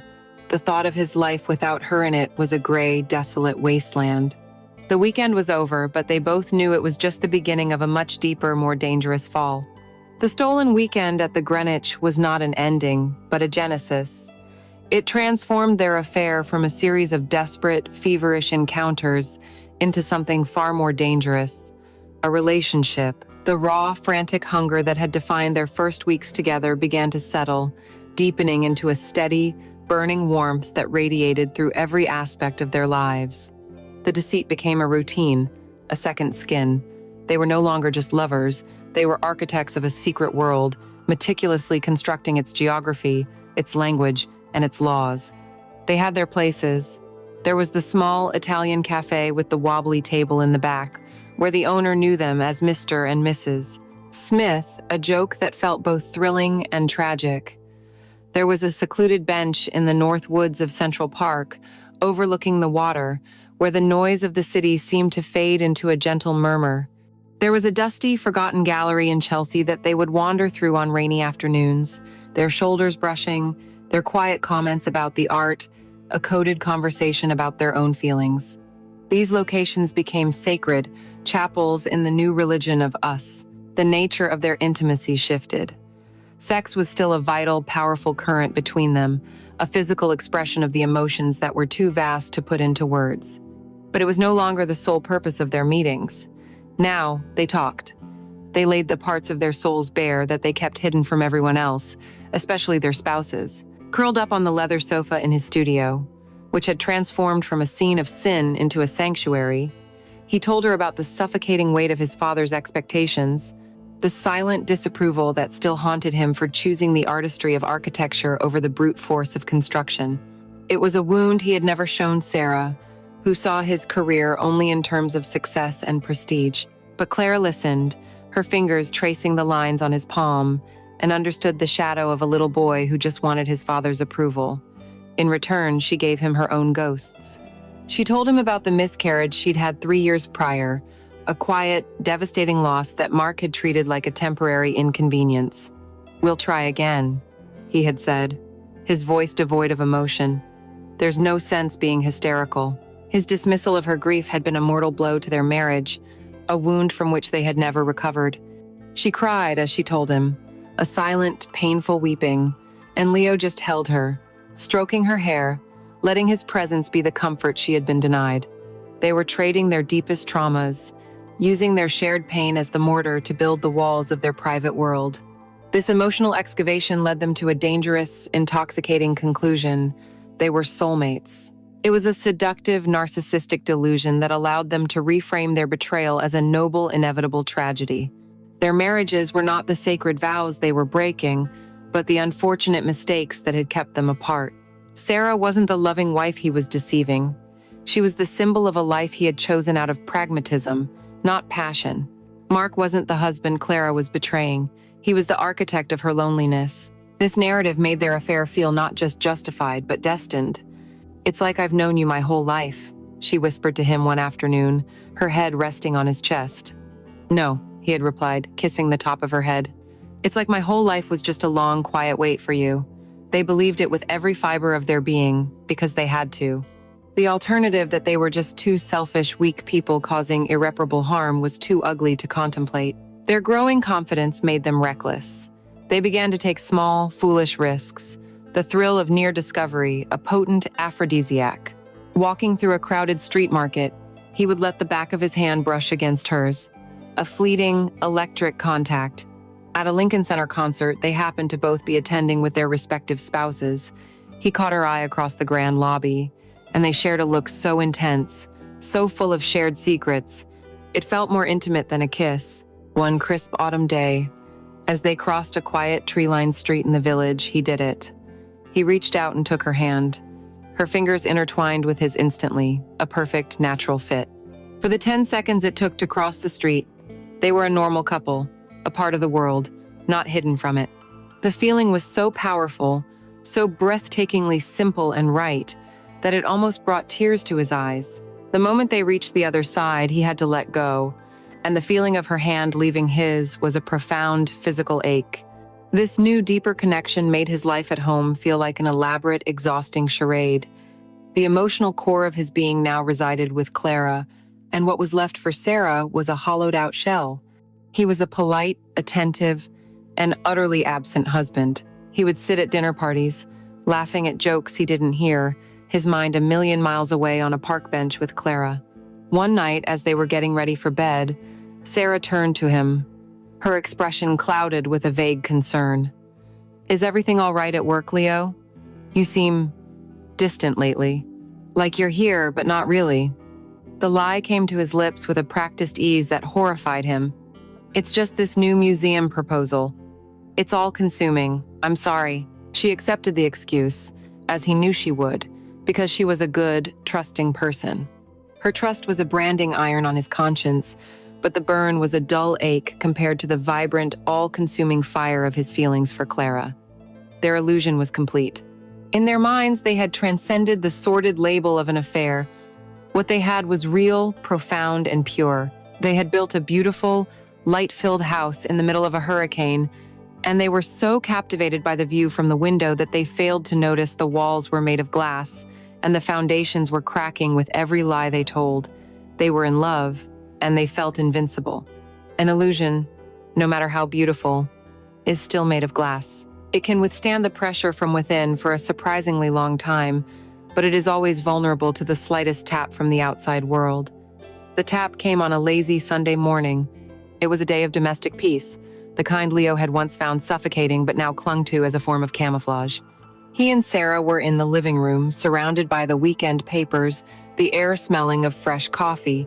The thought of his life without her in it was a gray, desolate wasteland. The weekend was over, but they both knew it was just the beginning of a much deeper, more dangerous fall. The stolen weekend at the Greenwich was not an ending, but a genesis. It transformed their affair from a series of desperate, feverish encounters into something far more dangerous, a relationship. The raw, frantic hunger that had defined their first weeks together began to settle, deepening into a steady, burning warmth that radiated through every aspect of their lives. The deceit became a routine, a second skin. They were no longer just lovers, they were architects of a secret world, meticulously constructing its geography, its language, and its laws. They had their places. There was the small Italian cafe with the wobbly table in the back, where the owner knew them as Mr. and Mrs. Smith, a joke that felt both thrilling and tragic. There was a secluded bench in the north woods of Central Park, overlooking the water, where the noise of the city seemed to fade into a gentle murmur. There was a dusty, forgotten gallery in Chelsea that they would wander through on rainy afternoons, their shoulders brushing, their quiet comments about the art, a coded conversation about their own feelings. These locations became sacred, chapels in the new religion of us. The nature of their intimacy shifted. Sex was still a vital, powerful current between them, a physical expression of the emotions that were too vast to put into words. But it was no longer the sole purpose of their meetings. Now, they talked. They laid the parts of their souls bare that they kept hidden from everyone else, especially their spouses. Curled up on the leather sofa in his studio, which had transformed from a scene of sin into a sanctuary, he told her about the suffocating weight of his father's expectations, the silent disapproval that still haunted him for choosing the artistry of architecture over the brute force of construction. It was a wound he had never shown Sarah, who saw his career only in terms of success and prestige. But Clara listened, her fingers tracing the lines on his palm, and understood the shadow of a little boy who just wanted his father's approval. In return, she gave him her own ghosts. She told him about the miscarriage she'd had 3 years prior, a quiet, devastating loss that Mark had treated like a temporary inconvenience. "We'll try again," he had said, his voice devoid of emotion. There's no sense being hysterical. His dismissal of her grief had been a mortal blow to their marriage, a wound from which they had never recovered. She cried as she told him, a silent, painful weeping, and Leo just held her, stroking her hair, letting his presence be the comfort she had been denied. They were trading their deepest traumas, using their shared pain as the mortar to build the walls of their private world. This emotional excavation led them to a dangerous, intoxicating conclusion. They were soulmates. It was a seductive, narcissistic delusion that allowed them to reframe their betrayal as a noble, inevitable tragedy. Their marriages were not the sacred vows they were breaking, but the unfortunate mistakes that had kept them apart. Sarah wasn't the loving wife he was deceiving. She was the symbol of a life he had chosen out of pragmatism, not passion. Mark wasn't the husband Clara was betraying. He was the architect of her loneliness. This narrative made their affair feel not just justified, but destined. "It's like I've known you my whole life," she whispered to him one afternoon, her head resting on his chest. "No," he had replied, kissing the top of her head. "It's like my whole life was just a long, quiet wait for you." They believed it with every fiber of their being, because they had to. The alternative, that they were just two selfish, weak people causing irreparable harm, was too ugly to contemplate. Their growing confidence made them reckless. They began to take small, foolish risks. The thrill of near discovery, a potent aphrodisiac. Walking through a crowded street market, he would let the back of his hand brush against hers. A fleeting, electric contact. At a Lincoln Center concert, they happened to both be attending with their respective spouses. He caught her eye across the grand lobby, and they shared a look so intense, so full of shared secrets. It felt more intimate than a kiss. One crisp autumn day, as they crossed a quiet, tree-lined street in the village, he did it. He reached out and took her hand. Her fingers intertwined with his instantly, a perfect, natural fit. For the 10 seconds it took to cross the street, they were a normal couple, a part of the world, not hidden from it. The feeling was so powerful, so breathtakingly simple and right, that it almost brought tears to his eyes. The moment they reached the other side, he had to let go, and the feeling of her hand leaving his was a profound physical ache. This new, deeper connection made his life at home feel like an elaborate, exhausting charade. The emotional core of his being now resided with Clara, and what was left for Sarah was a hollowed-out shell. He was a polite, attentive, and utterly absent husband. He would sit at dinner parties, laughing at jokes he didn't hear, his mind a million miles away on a park bench with Clara. One night, as they were getting ready for bed, Sarah turned to him, her expression clouded with a vague concern. "Is everything all right at work, Leo? You seem distant lately. Like you're here, but not really." The lie came to his lips with a practiced ease that horrified him. "It's just this new museum proposal. It's all-consuming. I'm sorry." She accepted the excuse, as he knew she would, because she was a good, trusting person. Her trust was a branding iron on his conscience, but the burn was a dull ache compared to the vibrant, all-consuming fire of his feelings for Clara. Their illusion was complete. In their minds, they had transcended the sordid label of an affair. What they had was real, profound, and pure. They had built a beautiful, light-filled house in the middle of a hurricane, and they were so captivated by the view from the window that they failed to notice the walls were made of glass, and the foundations were cracking with every lie they told. They were in love, and they felt invincible. An illusion, no matter how beautiful, is still made of glass. It can withstand the pressure from within for a surprisingly long time, but it is always vulnerable to the slightest tap from the outside world. The tap came on a lazy Sunday morning. It was a day of domestic peace, the kind Leo had once found suffocating but now clung to as a form of camouflage. He and Sarah were in the living room, surrounded by the weekend papers, the air smelling of fresh coffee.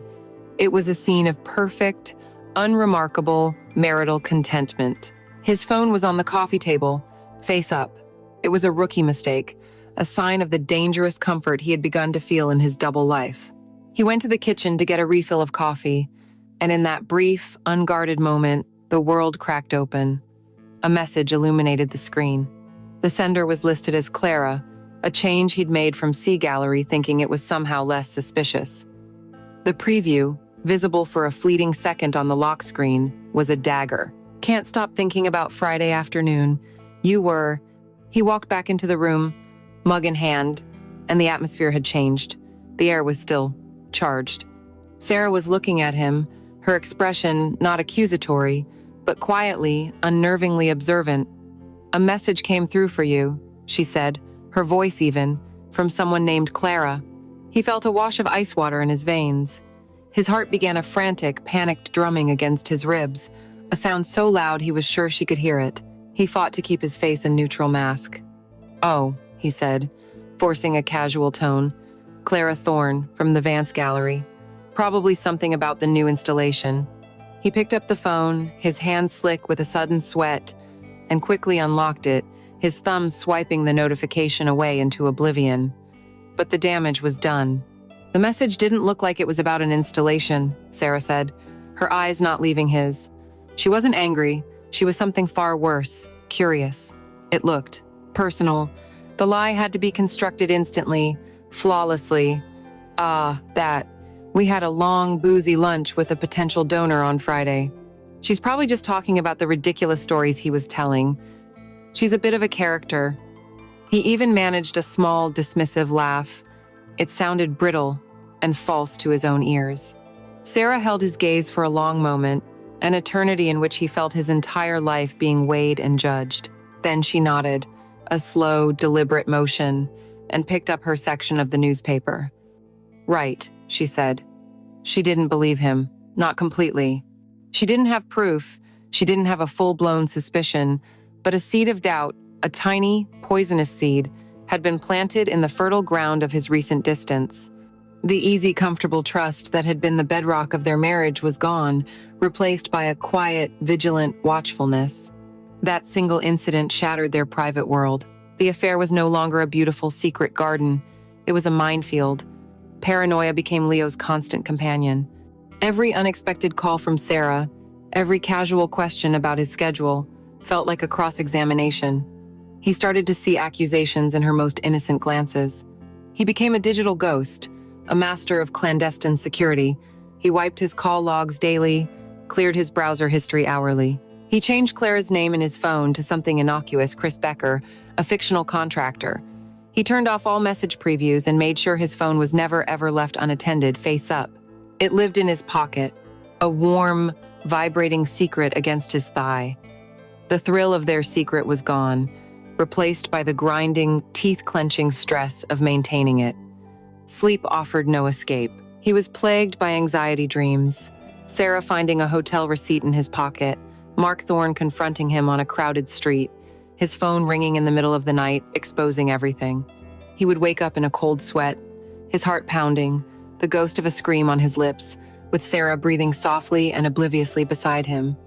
It was a scene of perfect, unremarkable, marital contentment. His phone was on the coffee table, face up. It was a rookie mistake, a sign of the dangerous comfort he had begun to feel in his double life. He went to the kitchen to get a refill of coffee, and in that brief, unguarded moment, the world cracked open. A message illuminated the screen. The sender was listed as Clara, a change he'd made from C Gallery, thinking it was somehow less suspicious. The preview, visible for a fleeting second on the lock screen, was a dagger. Can't stop thinking about Friday afternoon. You were. He walked back into the room, mug in hand, and the atmosphere had changed. The air was still charged. Sarah was looking at him, her expression not accusatory, but quietly, unnervingly observant. "A message came through for you," she said, her voice even, from someone named Clara. He felt a wash of ice water in his veins. His heart began a frantic, panicked drumming against his ribs, a sound so loud he was sure she could hear it. He fought to keep his face a neutral mask. "Oh," he said, forcing a casual tone. "Clara Thorne, from the Vance Gallery. Probably something about the new installation." He picked up the phone, his hand slick with a sudden sweat, and quickly unlocked it, his thumb swiping the notification away into oblivion. But the damage was done. "The message didn't look like it was about an installation," Sarah said, her eyes not leaving his. She wasn't angry, she was something far worse, curious. It looked personal. The lie had to be constructed instantly, flawlessly. That. We had a long, boozy lunch with a potential donor on Friday. She's probably just talking about the ridiculous stories he was telling. She's a bit of a character. He even managed a small, dismissive laugh. It sounded brittle and false to his own ears. Sarah held his gaze for a long moment, an eternity in which he felt his entire life being weighed and judged. Then she nodded, a slow, deliberate motion, and picked up her section of the newspaper. "Right," she said. She didn't believe him, not completely. She didn't have proof, she didn't have a full-blown suspicion, but a seed of doubt, a tiny, poisonous seed, had been planted in the fertile ground of his recent distance. The easy, comfortable trust that had been the bedrock of their marriage was gone, replaced by a quiet, vigilant watchfulness. That single incident shattered their private world. The affair was no longer a beautiful, secret garden. It was a minefield. Paranoia became Leo's constant companion. Every unexpected call from Sarah, every casual question about his schedule, felt like a cross-examination. He started to see accusations in her most innocent glances. He became a digital ghost, a master of clandestine security. He wiped his call logs daily, cleared his browser history hourly. He changed Clara's name in his phone to something innocuous, Chris Becker, a fictional contractor. He turned off all message previews and made sure his phone was never ever left unattended, face up. It lived in his pocket, a warm, vibrating secret against his thigh. The thrill of their secret was gone, replaced by the grinding, teeth-clenching stress of maintaining it. Sleep offered no escape. He was plagued by anxiety dreams. Sarah finding a hotel receipt in his pocket, Mark Thorne confronting him on a crowded street, his phone ringing in the middle of the night, exposing everything. He would wake up in a cold sweat, his heart pounding, the ghost of a scream on his lips, with Sarah breathing softly and obliviously beside him.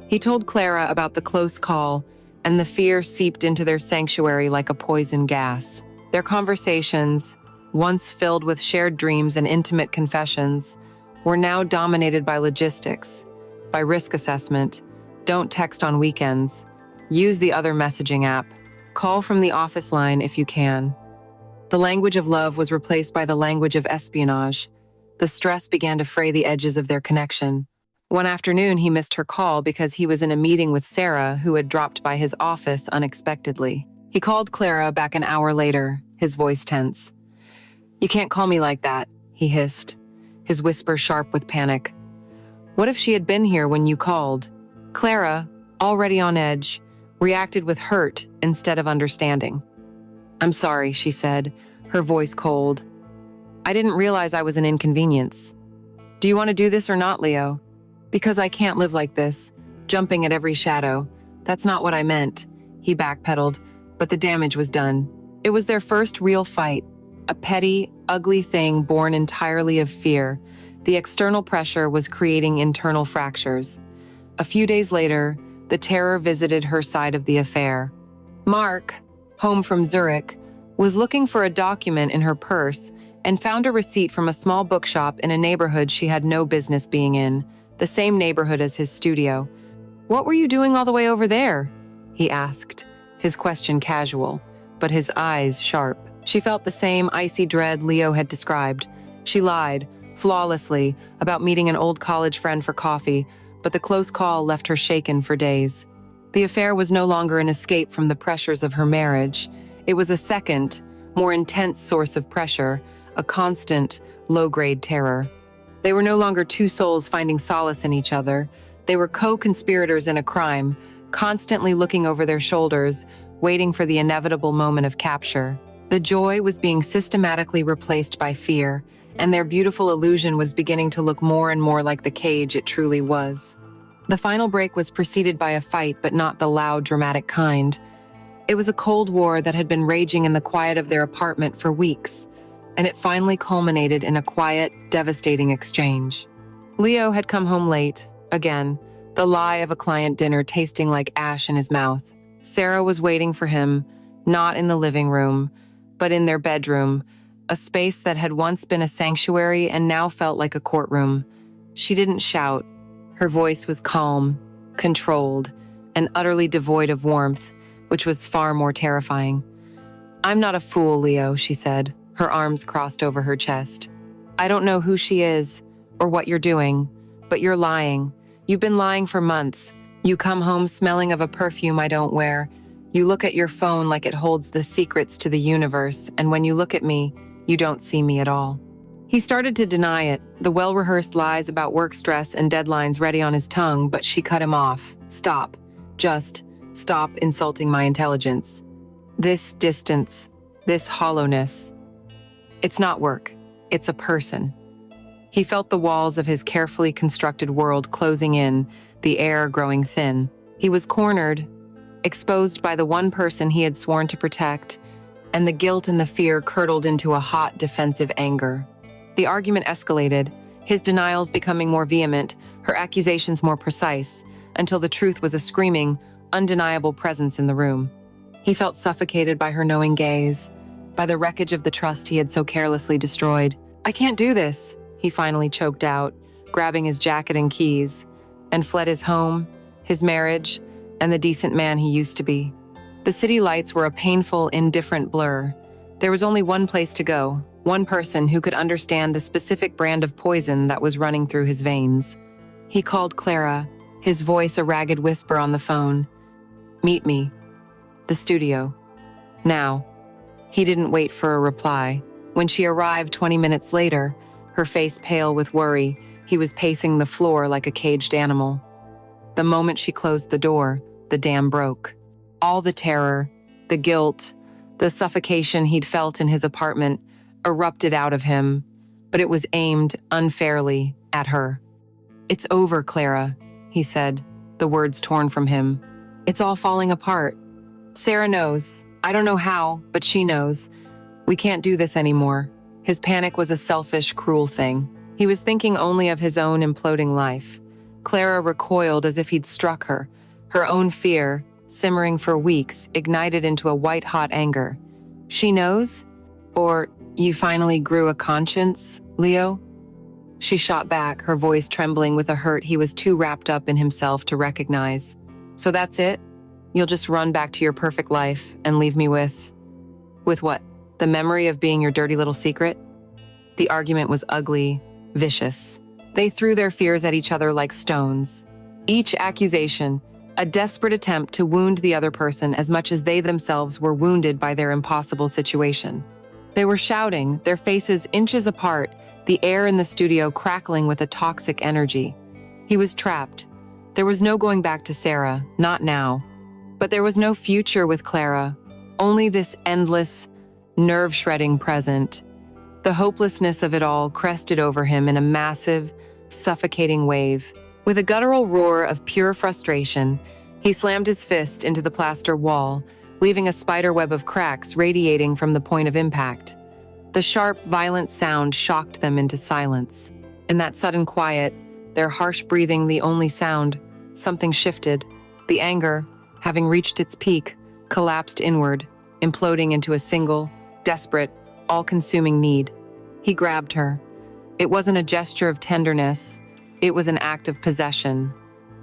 He told Clara about the close call, and the fear seeped into their sanctuary like a poison gas. Their conversations, once filled with shared dreams and intimate confessions, were now dominated by logistics, by risk assessment. Don't text on weekends. Use the other messaging app. Call from the office line if you can. The language of love was replaced by the language of espionage. The stress began to fray the edges of their connection. One afternoon, he missed her call because he was in a meeting with Sarah, who had dropped by his office unexpectedly. He called Clara back an hour later, his voice tense. "You can't call me like that," he hissed, his whisper sharp with panic. "What if she had been here when you called?" Clara, already on edge, reacted with hurt instead of understanding. "I'm sorry," she said, her voice cold. "I didn't realize I was an inconvenience. Do you want to do this or not, Leo? Because I can't live like this, jumping at every shadow. That's not what I meant." He backpedaled, but the damage was done. It was their first real fight, a petty, ugly thing born entirely of fear. The external pressure was creating internal fractures. A few days later, the terror visited her side of the affair. Mark, home from Zurich, was looking for a document in her purse and found a receipt from a small bookshop in a neighborhood she had no business being in, the same neighborhood as his studio. "What were you doing all the way over there?" he asked, his question casual, but his eyes sharp. She felt the same icy dread Leo had described. She lied, flawlessly, about meeting an old college friend for coffee, but the close call left her shaken for days. The affair was no longer an escape from the pressures of her marriage. It was a second, more intense source of pressure, a constant, low-grade terror. They were no longer two souls finding solace in each other. They were co-conspirators in a crime, constantly looking over their shoulders, waiting for the inevitable moment of capture. The joy was being systematically replaced by fear, and their beautiful illusion was beginning to look more and more like the cage it truly was. The final break was preceded by a fight, but not the loud, dramatic kind. It was a cold war that had been raging in the quiet of their apartment for weeks, and it finally culminated in a quiet, devastating exchange. Leo had come home late, again, the lie of a client dinner tasting like ash in his mouth. Sarah was waiting for him, not in the living room, but in their bedroom, a space that had once been a sanctuary and now felt like a courtroom. She didn't shout. Her voice was calm, controlled, and utterly devoid of warmth, which was far more terrifying. "I'm not a fool, Leo," she said, her arms crossed over her chest. "I don't know who she is or what you're doing, but you're lying. You've been lying for months. You come home smelling of a perfume I don't wear. You look at your phone like it holds the secrets to the universe, and when you look at me, you don't see me at all." He started to deny it, the well-rehearsed lies about work stress and deadlines ready on his tongue, but she cut him off. "Stop. Just stop insulting my intelligence. This distance, this hollowness. It's not work. It's a person." He felt the walls of his carefully constructed world closing in, the air growing thin. He was cornered, exposed by the one person he had sworn to protect, and the guilt and the fear curdled into a hot, defensive anger. The argument escalated, his denials becoming more vehement, her accusations more precise, until the truth was a screaming, undeniable presence in the room. He felt suffocated by her knowing gaze, by the wreckage of the trust he had so carelessly destroyed. "I can't do this," he finally choked out, grabbing his jacket and keys, and fled his home, his marriage, and the decent man he used to be. The city lights were a painful, indifferent blur. There was only one place to go, one person who could understand the specific brand of poison that was running through his veins. He called Clara, his voice a ragged whisper on the phone. "Meet me. The studio. Now." He didn't wait for a reply. When she arrived 20 minutes later, her face pale with worry, he was pacing the floor like a caged animal. The moment she closed the door, the dam broke. All the terror, the guilt, the suffocation he'd felt in his apartment erupted out of him, but it was aimed unfairly at her. "It's over, Clara," he said, the words torn from him. "It's all falling apart. Sarah knows. I don't know how, but she knows. We can't do this anymore." His panic was a selfish, cruel thing. He was thinking only of his own imploding life. Clara recoiled as if he'd struck her. Her own fear, simmering for weeks, ignited into a white-hot anger. "She knows? Or you finally grew a conscience, Leo?" She shot back, her voice trembling with a hurt he was too wrapped up in himself to recognize. "So that's it? You'll just run back to your perfect life and leave me with what? The memory of being your dirty little secret?" The argument was ugly, vicious. They threw their fears at each other like stones. Each accusation, a desperate attempt to wound the other person as much as they themselves were wounded by their impossible situation. They were shouting, their faces inches apart, the air in the studio crackling with a toxic energy. He was trapped. There was no going back to Sarah, not now. But there was no future with Clara, only this endless, nerve-shredding present. The hopelessness of it all crested over him in a massive, suffocating wave. With a guttural roar of pure frustration, he slammed his fist into the plaster wall, leaving a spiderweb of cracks radiating from the point of impact. The sharp, violent sound shocked them into silence. In that sudden quiet, their harsh breathing the only sound, something shifted. The anger, having reached its peak, collapsed inward, imploding into a single, desperate, all-consuming need. He grabbed her. It wasn't a gesture of tenderness. It was an act of possession,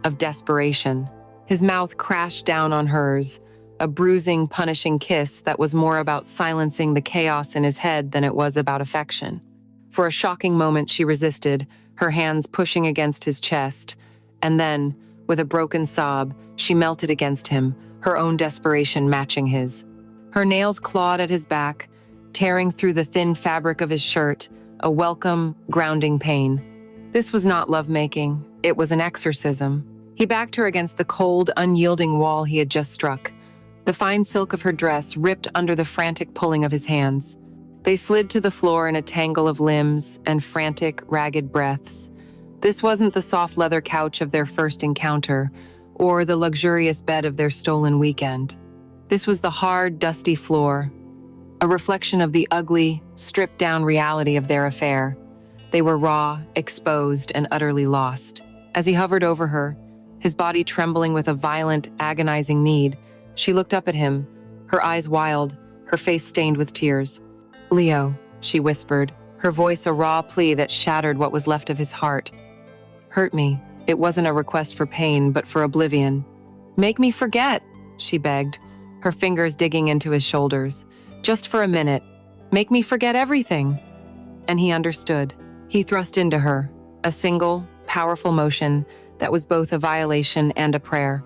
of desperation. His mouth crashed down on hers, a bruising, punishing kiss that was more about silencing the chaos in his head than it was about affection. For a shocking moment she resisted, her hands pushing against his chest, And then, with a broken sob, she melted against him, her own desperation matching his. Her nails clawed at his back, tearing through the thin fabric of his shirt, a welcome, grounding pain. This was not lovemaking, it was an exorcism. He backed her against the cold, unyielding wall he had just struck. The fine silk of her dress ripped under the frantic pulling of his hands. They slid to the floor in a tangle of limbs and frantic, ragged breaths. This wasn't the soft leather couch of their first encounter, or the luxurious bed of their stolen weekend. This was the hard, dusty floor, a reflection of the ugly, stripped-down reality of their affair. They were raw, exposed, and utterly lost. As he hovered over her, his body trembling with a violent, agonizing need, she looked up at him, her eyes wild, her face stained with tears. "Leo," she whispered, her voice a raw plea that shattered what was left of his heart. "Hurt me. It wasn't a request for pain, but for oblivion." "Make me forget," she begged, her fingers digging into his shoulders. "Just for a minute. Make me forget everything." And he understood. He thrust into her, a single, powerful motion that was both a violation and a prayer.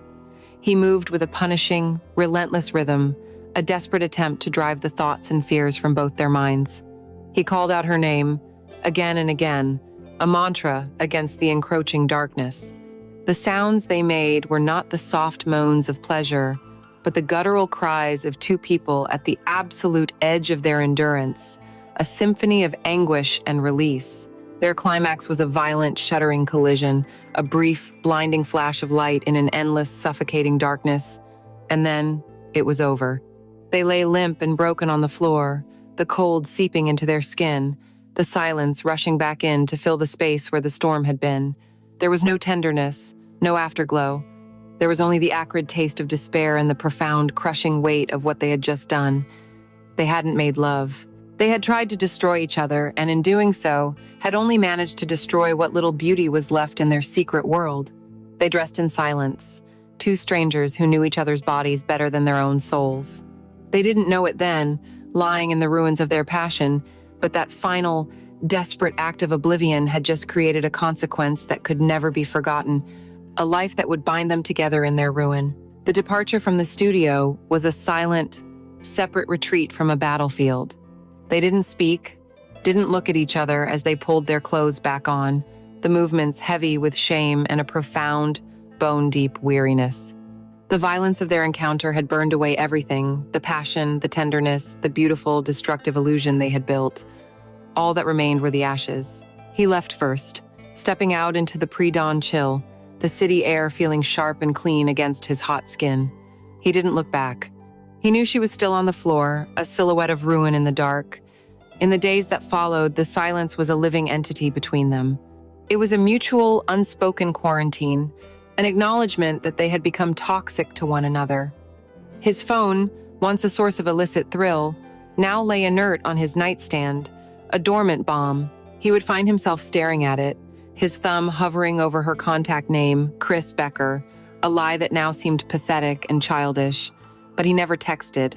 He moved with a punishing, relentless rhythm, a desperate attempt to drive the thoughts and fears from both their minds. He called out her name, again and again, a mantra against the encroaching darkness. The sounds they made were not the soft moans of pleasure, but the guttural cries of two people at the absolute edge of their endurance, a symphony of anguish and release. Their climax was a violent, shuddering collision, a brief, blinding flash of light in an endless, suffocating darkness. And then, it was over. They lay limp and broken on the floor, the cold seeping into their skin, the silence rushing back in to fill the space where the storm had been. There was no tenderness, no afterglow. There was only the acrid taste of despair and the profound, crushing weight of what they had just done. They hadn't made love. They had tried to destroy each other, and in doing so, had only managed to destroy what little beauty was left in their secret world. They dressed in silence, two strangers who knew each other's bodies better than their own souls. They didn't know it then, lying in the ruins of their passion, but that final, desperate act of oblivion had just created a consequence that could never be forgotten, a life that would bind them together in their ruin. The departure from the studio was a silent, separate retreat from a battlefield. They didn't speak, didn't look at each other as they pulled their clothes back on, the movements heavy with shame and a profound, bone-deep weariness. The violence of their encounter had burned away everything, the passion, the tenderness, the beautiful, destructive illusion they had built. All that remained were the ashes. He left first, stepping out into the pre-dawn chill, the city air feeling sharp and clean against his hot skin. He didn't look back. He knew she was still on the floor, a silhouette of ruin in the dark. In the days that followed, the silence was a living entity between them. It was a mutual, unspoken quarantine, an acknowledgement that they had become toxic to one another. His phone, once a source of illicit thrill, now lay inert on his nightstand, a dormant bomb. He would find himself staring at it, his thumb hovering over her contact name, Chris Becker, a lie that now seemed pathetic and childish. But he never texted.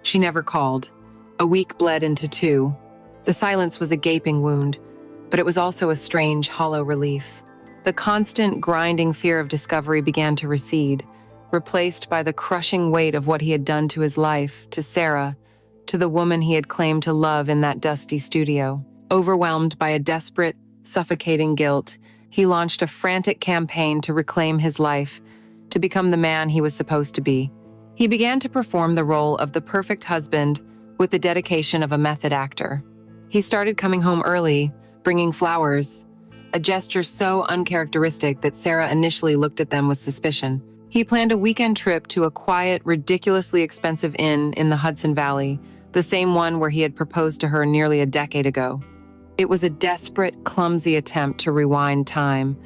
She never called. A week bled into two. The silence was a gaping wound, but it was also a strange, hollow relief. The constant, grinding fear of discovery began to recede, replaced by the crushing weight of what he had done to his life, to Sarah, to the woman he had claimed to love in that dusty studio. Overwhelmed by a desperate, suffocating guilt, he launched a frantic campaign to reclaim his life, to become the man he was supposed to be. He began to perform the role of the perfect husband with the dedication of a method actor. He started coming home early, bringing flowers, a gesture so uncharacteristic that Sarah initially looked at them with suspicion. He planned a weekend trip to a quiet, ridiculously expensive inn in the Hudson Valley, the same one where he had proposed to her nearly a decade ago. It was a desperate, clumsy attempt to rewind time,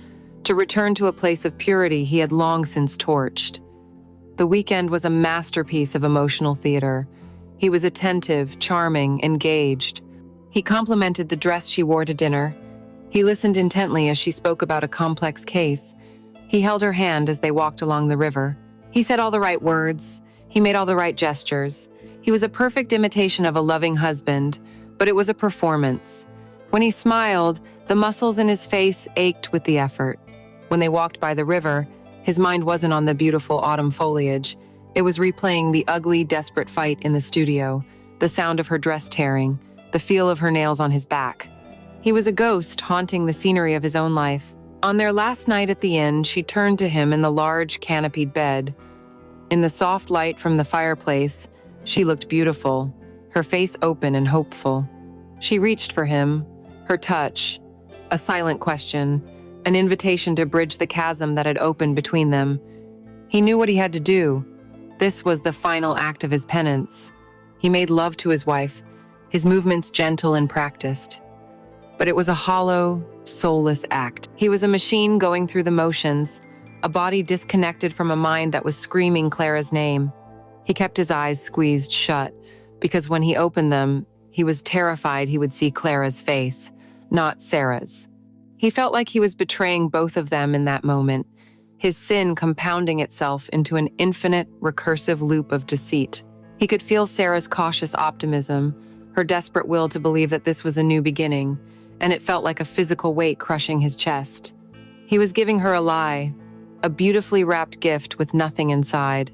to return to a place of purity he had long since torched. The weekend was a masterpiece of emotional theater. He was attentive, charming, engaged. He complimented the dress she wore to dinner. He listened intently as she spoke about a complex case. He held her hand as they walked along the river. He said all the right words. He made all the right gestures. He was a perfect imitation of a loving husband, but it was a performance. When he smiled, the muscles in his face ached with the effort. When they walked by the river, his mind wasn't on the beautiful autumn foliage. It was replaying the ugly, desperate fight in the studio, the sound of her dress tearing, the feel of her nails on his back. He was a ghost haunting the scenery of his own life. On their last night at the inn, she turned to him in the large, canopied bed. In the soft light from the fireplace, she looked beautiful, her face open and hopeful. She reached for him, her touch, a silent question, an invitation to bridge the chasm that had opened between them. He knew what he had to do. This was the final act of his penance. He made love to his wife, his movements gentle and practiced. But it was a hollow, soulless act. He was a machine going through the motions, a body disconnected from a mind that was screaming Clara's name. He kept his eyes squeezed shut, because when he opened them, he was terrified he would see Clara's face, not Sarah's. He felt like he was betraying both of them in that moment, his sin compounding itself into an infinite, recursive loop of deceit. He could feel Sarah's cautious optimism, her desperate will to believe that this was a new beginning, and it felt like a physical weight crushing his chest. He was giving her a lie, a beautifully wrapped gift with nothing inside.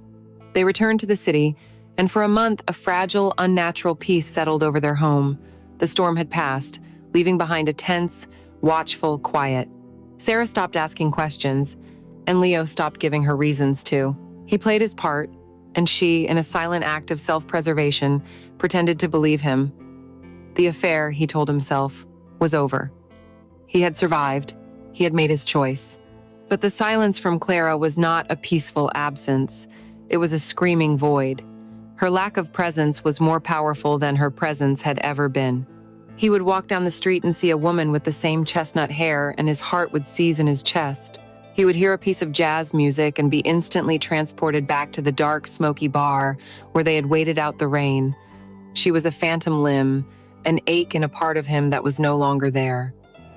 They returned to the city, and for a month, a fragile, unnatural peace settled over their home. The storm had passed, leaving behind a tense, watchful quiet. Sarah stopped asking questions, and Leo stopped giving her reasons to. He played his part, and she, in a silent act of self-preservation, pretended to believe him. The affair, he told himself, was over. He had survived. He had made his choice. But the silence from Clara was not a peaceful absence. It was a screaming void. Her lack of presence was more powerful than her presence had ever been. He would walk down the street and see a woman with the same chestnut hair, and his heart would seize in his chest. He would hear a piece of jazz music and be instantly transported back to the dark, smoky bar where they had waited out the rain. She was a phantom limb, an ache in a part of him that was no longer there.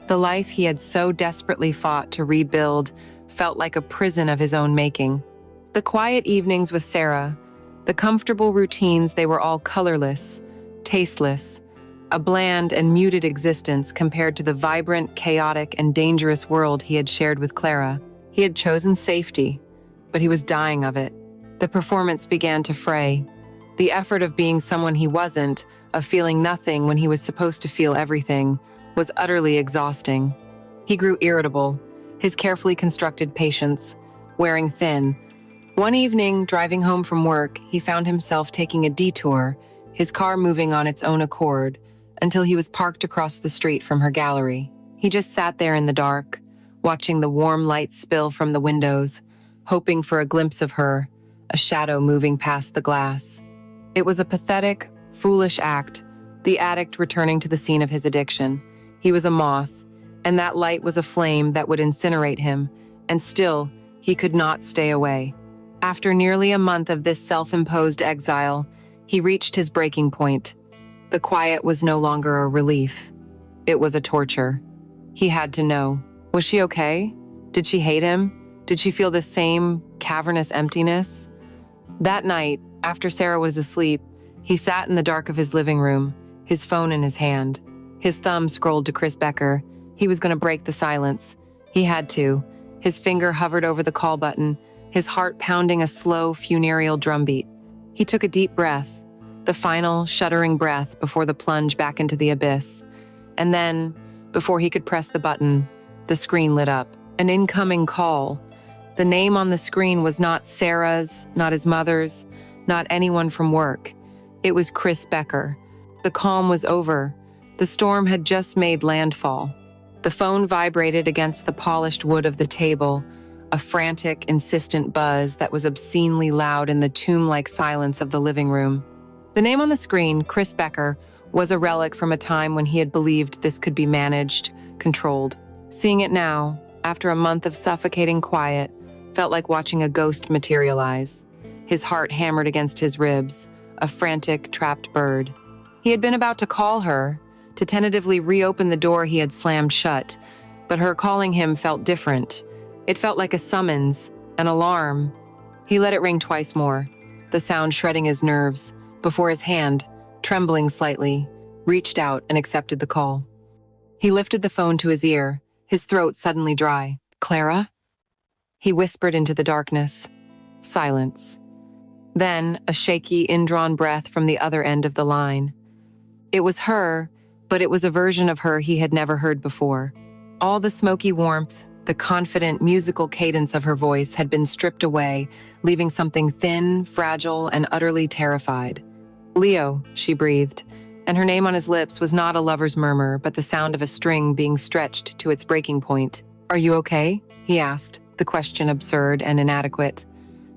The life he had so desperately fought to rebuild felt like a prison of his own making. The quiet evenings with Sarah, the comfortable routines, they were all colorless, tasteless, a bland and muted existence compared to the vibrant, chaotic, and dangerous world he had shared with Clara. He had chosen safety, but he was dying of it. The performance began to fray. The effort of being someone he wasn't, of feeling nothing when he was supposed to feel everything, was utterly exhausting. He grew irritable, his carefully constructed patience wearing thin. One evening, driving home from work, he found himself taking a detour, his car moving on its own accord, until he was parked across the street from her gallery. He just sat there in the dark, watching the warm light spill from the windows, hoping for a glimpse of her, a shadow moving past the glass. It was a pathetic, foolish act, the addict returning to the scene of his addiction. He was a moth, and that light was a flame that would incinerate him, and still, he could not stay away. After nearly a month of this self-imposed exile, he reached his breaking point. The quiet was no longer a relief. It was a torture. He had to know. Was she okay? Did she hate him? Did she feel the same cavernous emptiness? That night, after Sarah was asleep, he sat in the dark of his living room, his phone in his hand. His thumb scrolled to Chris Becker. He was going to break the silence. He had to. His finger hovered over the call button, his heart pounding a slow, funereal drumbeat. He took a deep breath, the final, shuddering breath before the plunge back into the abyss. And then, before he could press the button, the screen lit up. An incoming call. The name on the screen was not Sarah's, not his mother's, not anyone from work. It was Chris Becker. The calm was over. The storm had just made landfall. The phone vibrated against the polished wood of the table, a frantic, insistent buzz that was obscenely loud in the tomb-like silence of the living room. The name on the screen, Chris Becker, was a relic from a time when he had believed this could be managed, controlled. Seeing it now, after a month of suffocating quiet, felt like watching a ghost materialize. His heart hammered against his ribs, a frantic, trapped bird. He had been about to call her, to tentatively reopen the door he had slammed shut, but her calling him felt different. It felt like a summons, an alarm. He let it ring twice more, the sound shredding his nerves, before his hand, trembling slightly, reached out and accepted the call. He lifted the phone to his ear, his throat suddenly dry. "Clara?" He whispered into the darkness. Silence. Then, a shaky, indrawn breath from the other end of the line. It was her, but it was a version of her he had never heard before. All the smoky warmth, the confident, musical cadence of her voice had been stripped away, leaving something thin, fragile, and utterly terrified. "Leo," she breathed, and her name on his lips was not a lover's murmur, but the sound of a string being stretched to its breaking point. "Are you okay?" he asked, the question absurd and inadequate.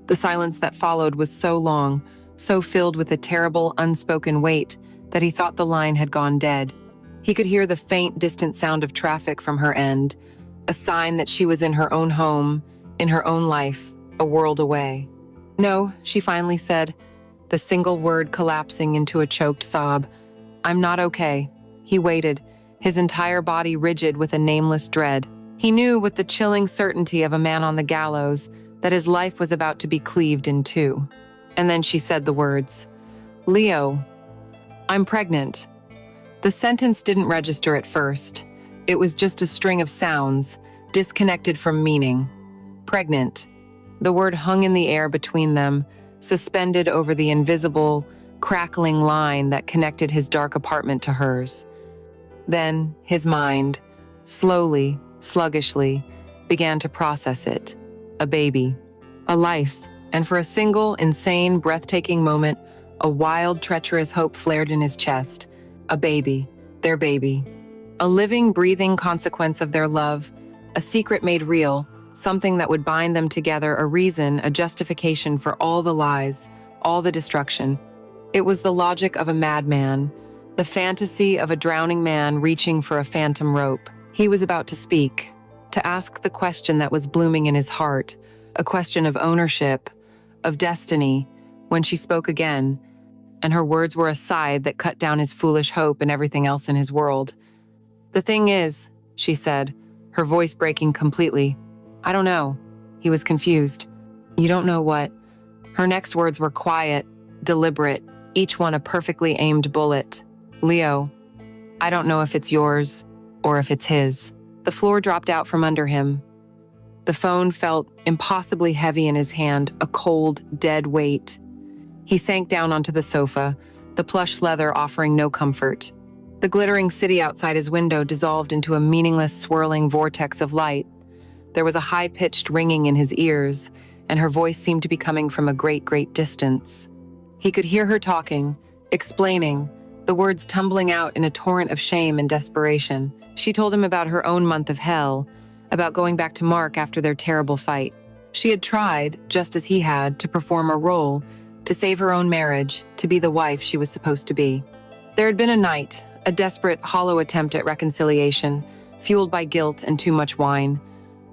The silence that followed was so long, so filled with a terrible, unspoken weight, that he thought the line had gone dead. He could hear the faint, distant sound of traffic from her end, a sign that she was in her own home, in her own life, a world away. "No," she finally said, the single word collapsing into a choked sob. "I'm not okay." He waited, his entire body rigid with a nameless dread. He knew with the chilling certainty of a man on the gallows that his life was about to be cleaved in two. And then she said the words, "Leo, I'm pregnant." The sentence didn't register at first. It was just a string of sounds, disconnected from meaning. Pregnant. The word hung in the air between them, suspended over the invisible, crackling line that connected his dark apartment to hers. Then his mind, slowly, sluggishly, began to process it. A baby. A life. And for a single, insane, breathtaking moment, a wild, treacherous hope flared in his chest. A baby. Their baby. A living, breathing consequence of their love, a secret made real, something that would bind them together, a reason, a justification for all the lies, all the destruction. It was the logic of a madman, the fantasy of a drowning man reaching for a phantom rope. He was about to speak, to ask the question that was blooming in his heart, a question of ownership, of destiny, when she spoke again, and her words were a scythe that cut down his foolish hope and everything else in his world. "The thing is," she said, her voice breaking completely, "I don't know." He was confused. "You don't know what?" Her next words were quiet, deliberate, each one a perfectly aimed bullet. "Leo, I don't know if it's yours or if it's his." The floor dropped out from under him. The phone felt impossibly heavy in his hand, a cold, dead weight. He sank down onto the sofa, the plush leather offering no comfort. The glittering city outside his window dissolved into a meaningless, swirling vortex of light. There was a high-pitched ringing in his ears, and her voice seemed to be coming from a great, great distance. He could hear her talking, explaining, the words tumbling out in a torrent of shame and desperation. She told him about her own month of hell, about going back to Mark after their terrible fight. She had tried, just as he had, to perform a role, to save her own marriage, to be the wife she was supposed to be. There had been a night, a desperate, hollow attempt at reconciliation, fueled by guilt and too much wine.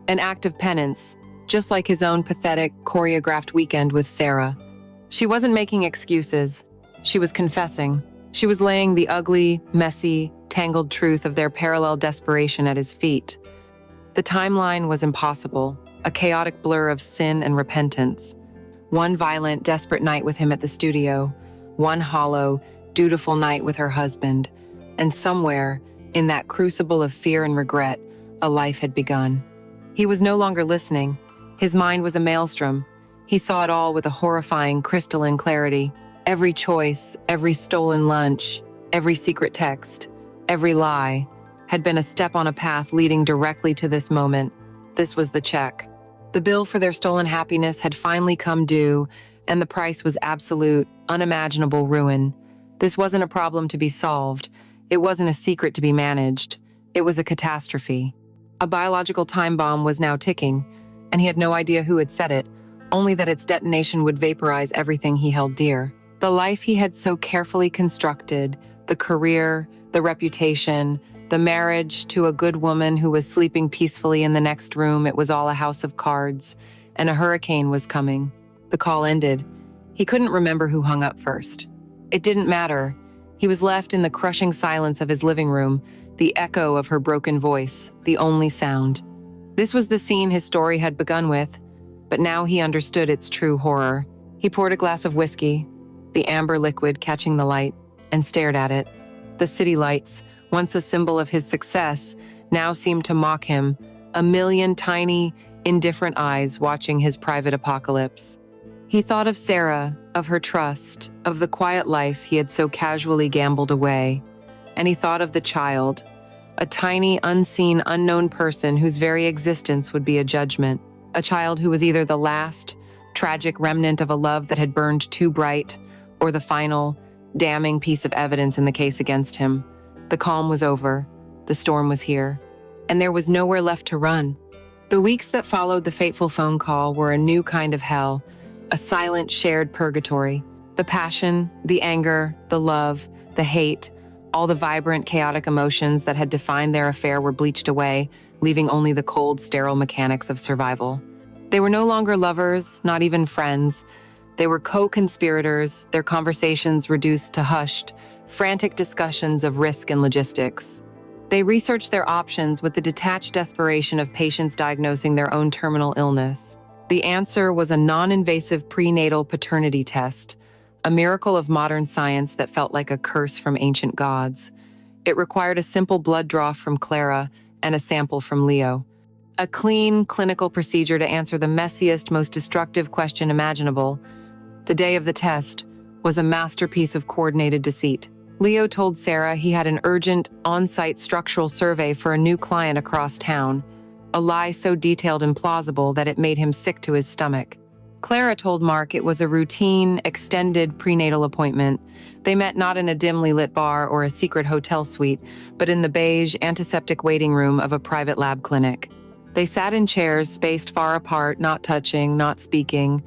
An act of penance, just like his own pathetic, choreographed weekend with Sarah. She wasn't making excuses. She was confessing. She was laying the ugly, messy, tangled truth of their parallel desperation at his feet. The timeline was impossible, a chaotic blur of sin and repentance. One violent, desperate night with him at the studio, one hollow, dutiful night with her husband, and somewhere, in that crucible of fear and regret, a life had begun. He was no longer listening. His mind was a maelstrom. He saw it all with a horrifying, crystalline clarity. Every choice, every stolen lunch, every secret text, every lie, had been a step on a path leading directly to this moment. This was the check. The bill for their stolen happiness had finally come due, and the price was absolute, unimaginable ruin. This wasn't a problem to be solved. It wasn't a secret to be managed. It was a catastrophe. A biological time bomb was now ticking, and he had no idea who had set it, only that its detonation would vaporize everything he held dear. The life he had so carefully constructed, the career, the reputation, the marriage to a good woman who was sleeping peacefully in the next room. It was all a house of cards, and a hurricane was coming. The call ended. He couldn't remember who hung up first. It didn't matter. He was left in the crushing silence of his living room, the echo of her broken voice, the only sound. This was the scene his story had begun with, but now he understood its true horror. He poured a glass of whiskey, the amber liquid catching the light, and stared at it. The city lights, once a symbol of his success, now seemed to mock him, a million tiny, indifferent eyes watching his private apocalypse. He thought of Sarah, of her trust, of the quiet life he had so casually gambled away, and he thought of the child, a tiny, unseen, unknown person whose very existence would be a judgment, a child who was either the last, tragic remnant of a love that had burned too bright, or the final, damning piece of evidence in the case against him. The calm was over, the storm was here, and there was nowhere left to run. The weeks that followed the fateful phone call were a new kind of hell, a silent, shared purgatory. The passion, the anger, the love, the hate, all the vibrant, chaotic emotions that had defined their affair were bleached away, leaving only the cold, sterile mechanics of survival. They were no longer lovers, not even friends. They were co-conspirators, their conversations reduced to hushed, frantic discussions of risk and logistics. They researched their options with the detached desperation of patients diagnosing their own terminal illness. The answer was a non-invasive prenatal paternity test, a miracle of modern science that felt like a curse from ancient gods. It required a simple blood draw from Clara and a sample from Leo. A clean, clinical procedure to answer the messiest, most destructive question imaginable. The day of the test was a masterpiece of coordinated deceit. Leo told Sarah he had an urgent, on-site structural survey for a new client across town, a lie so detailed and plausible that it made him sick to his stomach. Clara told Mark it was a routine, extended prenatal appointment. They met not in a dimly lit bar or a secret hotel suite, but in the beige, antiseptic waiting room of a private lab clinic. They sat in chairs spaced far apart, not touching, not speaking.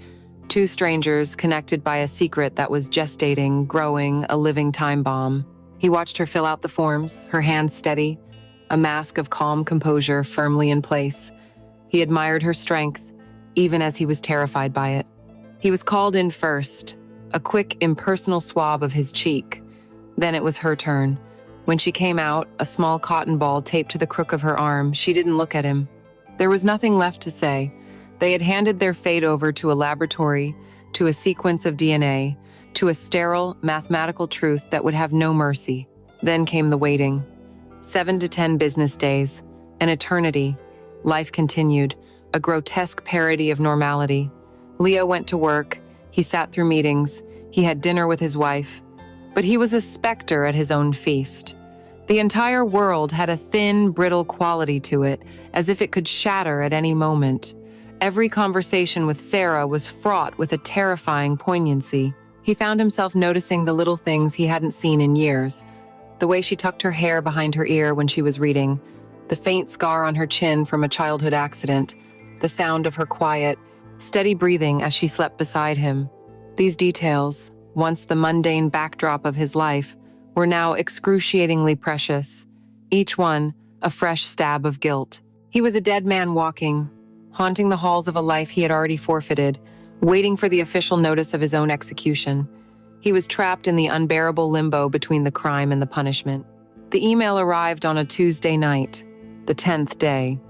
Two strangers connected by a secret that was gestating, growing, a living time bomb. He watched her fill out the forms, her hands steady, a mask of calm composure firmly in place. He admired her strength, even as he was terrified by it. He was called in first, a quick, impersonal swab of his cheek. Then it was her turn. When she came out, a small cotton ball taped to the crook of her arm, she didn't look at him. There was nothing left to say. They had handed their fate over to a laboratory, to a sequence of DNA, to a sterile, mathematical truth that would have no mercy. Then came the waiting. 7 to 10 business days, an eternity. Life continued, a grotesque parody of normality. Leo went to work, he sat through meetings, he had dinner with his wife. But he was a specter at his own feast. The entire world had a thin, brittle quality to it, as if it could shatter at any moment. Every conversation with Sarah was fraught with a terrifying poignancy. He found himself noticing the little things he hadn't seen in years. The way she tucked her hair behind her ear when she was reading, the faint scar on her chin from a childhood accident, the sound of her quiet, steady breathing as she slept beside him. These details, once the mundane backdrop of his life, were now excruciatingly precious, each one a fresh stab of guilt. He was a dead man walking, haunting the halls of a life he had already forfeited, waiting for the official notice of his own execution. He was trapped in the unbearable limbo between the crime and the punishment. The email arrived on a Tuesday night, the 10th day.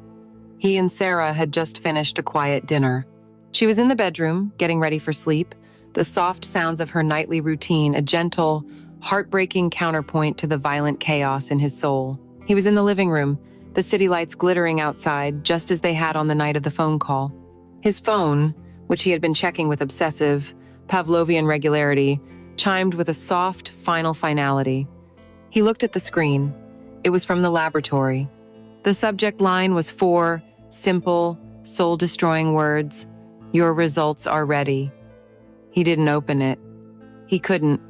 He and Sarah had just finished a quiet dinner. She was in the bedroom, getting ready for sleep, the soft sounds of her nightly routine, a gentle, heartbreaking counterpoint to the violent chaos in his soul. He was in the living room, the city lights glittering outside, just as they had on the night of the phone call. His phone, which he had been checking with obsessive, Pavlovian regularity, chimed with a soft, final finality. He looked at the screen. It was from the laboratory. The subject line was 4 simple, soul-destroying words. Your results are ready. He didn't open it. He couldn't.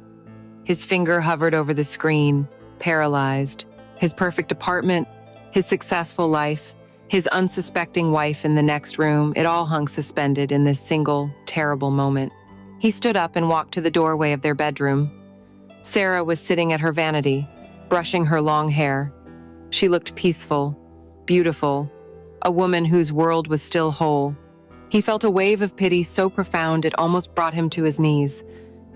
His finger hovered over the screen, paralyzed. His perfect apartment, his successful life, his unsuspecting wife in the next room, it all hung suspended in this single, terrible moment. He stood up and walked to the doorway of their bedroom. Sarah was sitting at her vanity, brushing her long hair. She looked peaceful, beautiful, a woman whose world was still whole. He felt a wave of pity so profound it almost brought him to his knees.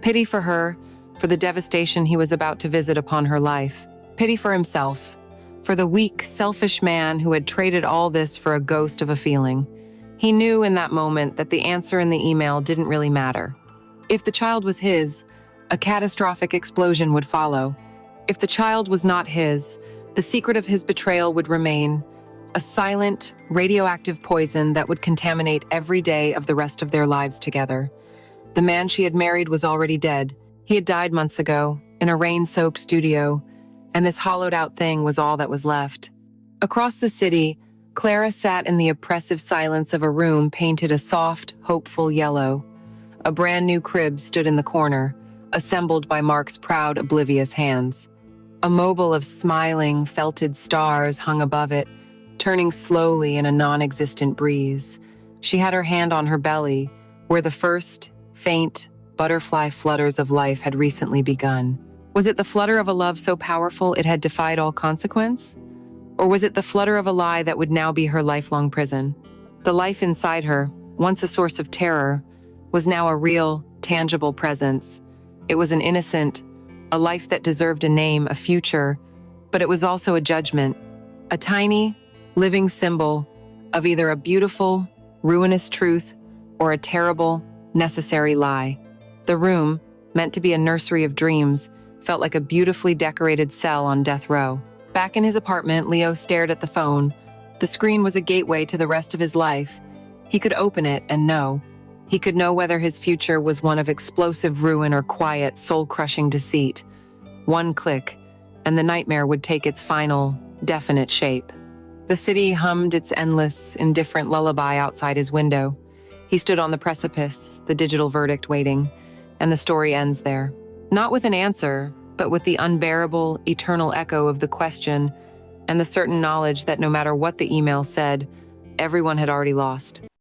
Pity for her, for the devastation he was about to visit upon her life. Pity for himself, for the weak, selfish man who had traded all this for a ghost of a feeling. He knew in that moment that the answer in the email didn't really matter. If the child was his, a catastrophic explosion would follow. If the child was not his, the secret of his betrayal would remain, A silent, radioactive poison that would contaminate every day of the rest of their lives together. The man she had married was already dead. He had died months ago, in a rain-soaked studio, and this hollowed-out thing was all that was left. Across the city, Clara sat in the oppressive silence of a room painted a soft, hopeful yellow. A brand-new crib stood in the corner, assembled by Mark's proud, oblivious hands. A mobile of smiling, felted stars hung above it, turning slowly in a non-existent breeze. She had her hand on her belly, where the first, faint, butterfly flutters of life had recently begun. Was it the flutter of a love so powerful it had defied all consequence? Or was it the flutter of a lie that would now be her lifelong prison? The life inside her, once a source of terror, was now a real, tangible presence. It was an innocent, a life that deserved a name, a future, but it was also a judgment, a tiny, living symbol of either a beautiful, ruinous truth or a terrible, necessary lie. The room, meant to be a nursery of dreams, felt like a beautifully decorated cell on death row. Back in his apartment, Leo stared at the phone. The screen was a gateway to the rest of his life. He could open it and know. He could know whether his future was one of explosive ruin or quiet, soul-crushing deceit. One click, and the nightmare would take its final, definite shape. The city hummed its endless, indifferent lullaby outside his window. He stood on the precipice, the digital verdict waiting, and the story ends there. Not with an answer, but with the unbearable, eternal echo of the question and the certain knowledge that no matter what the email said, everyone had already lost.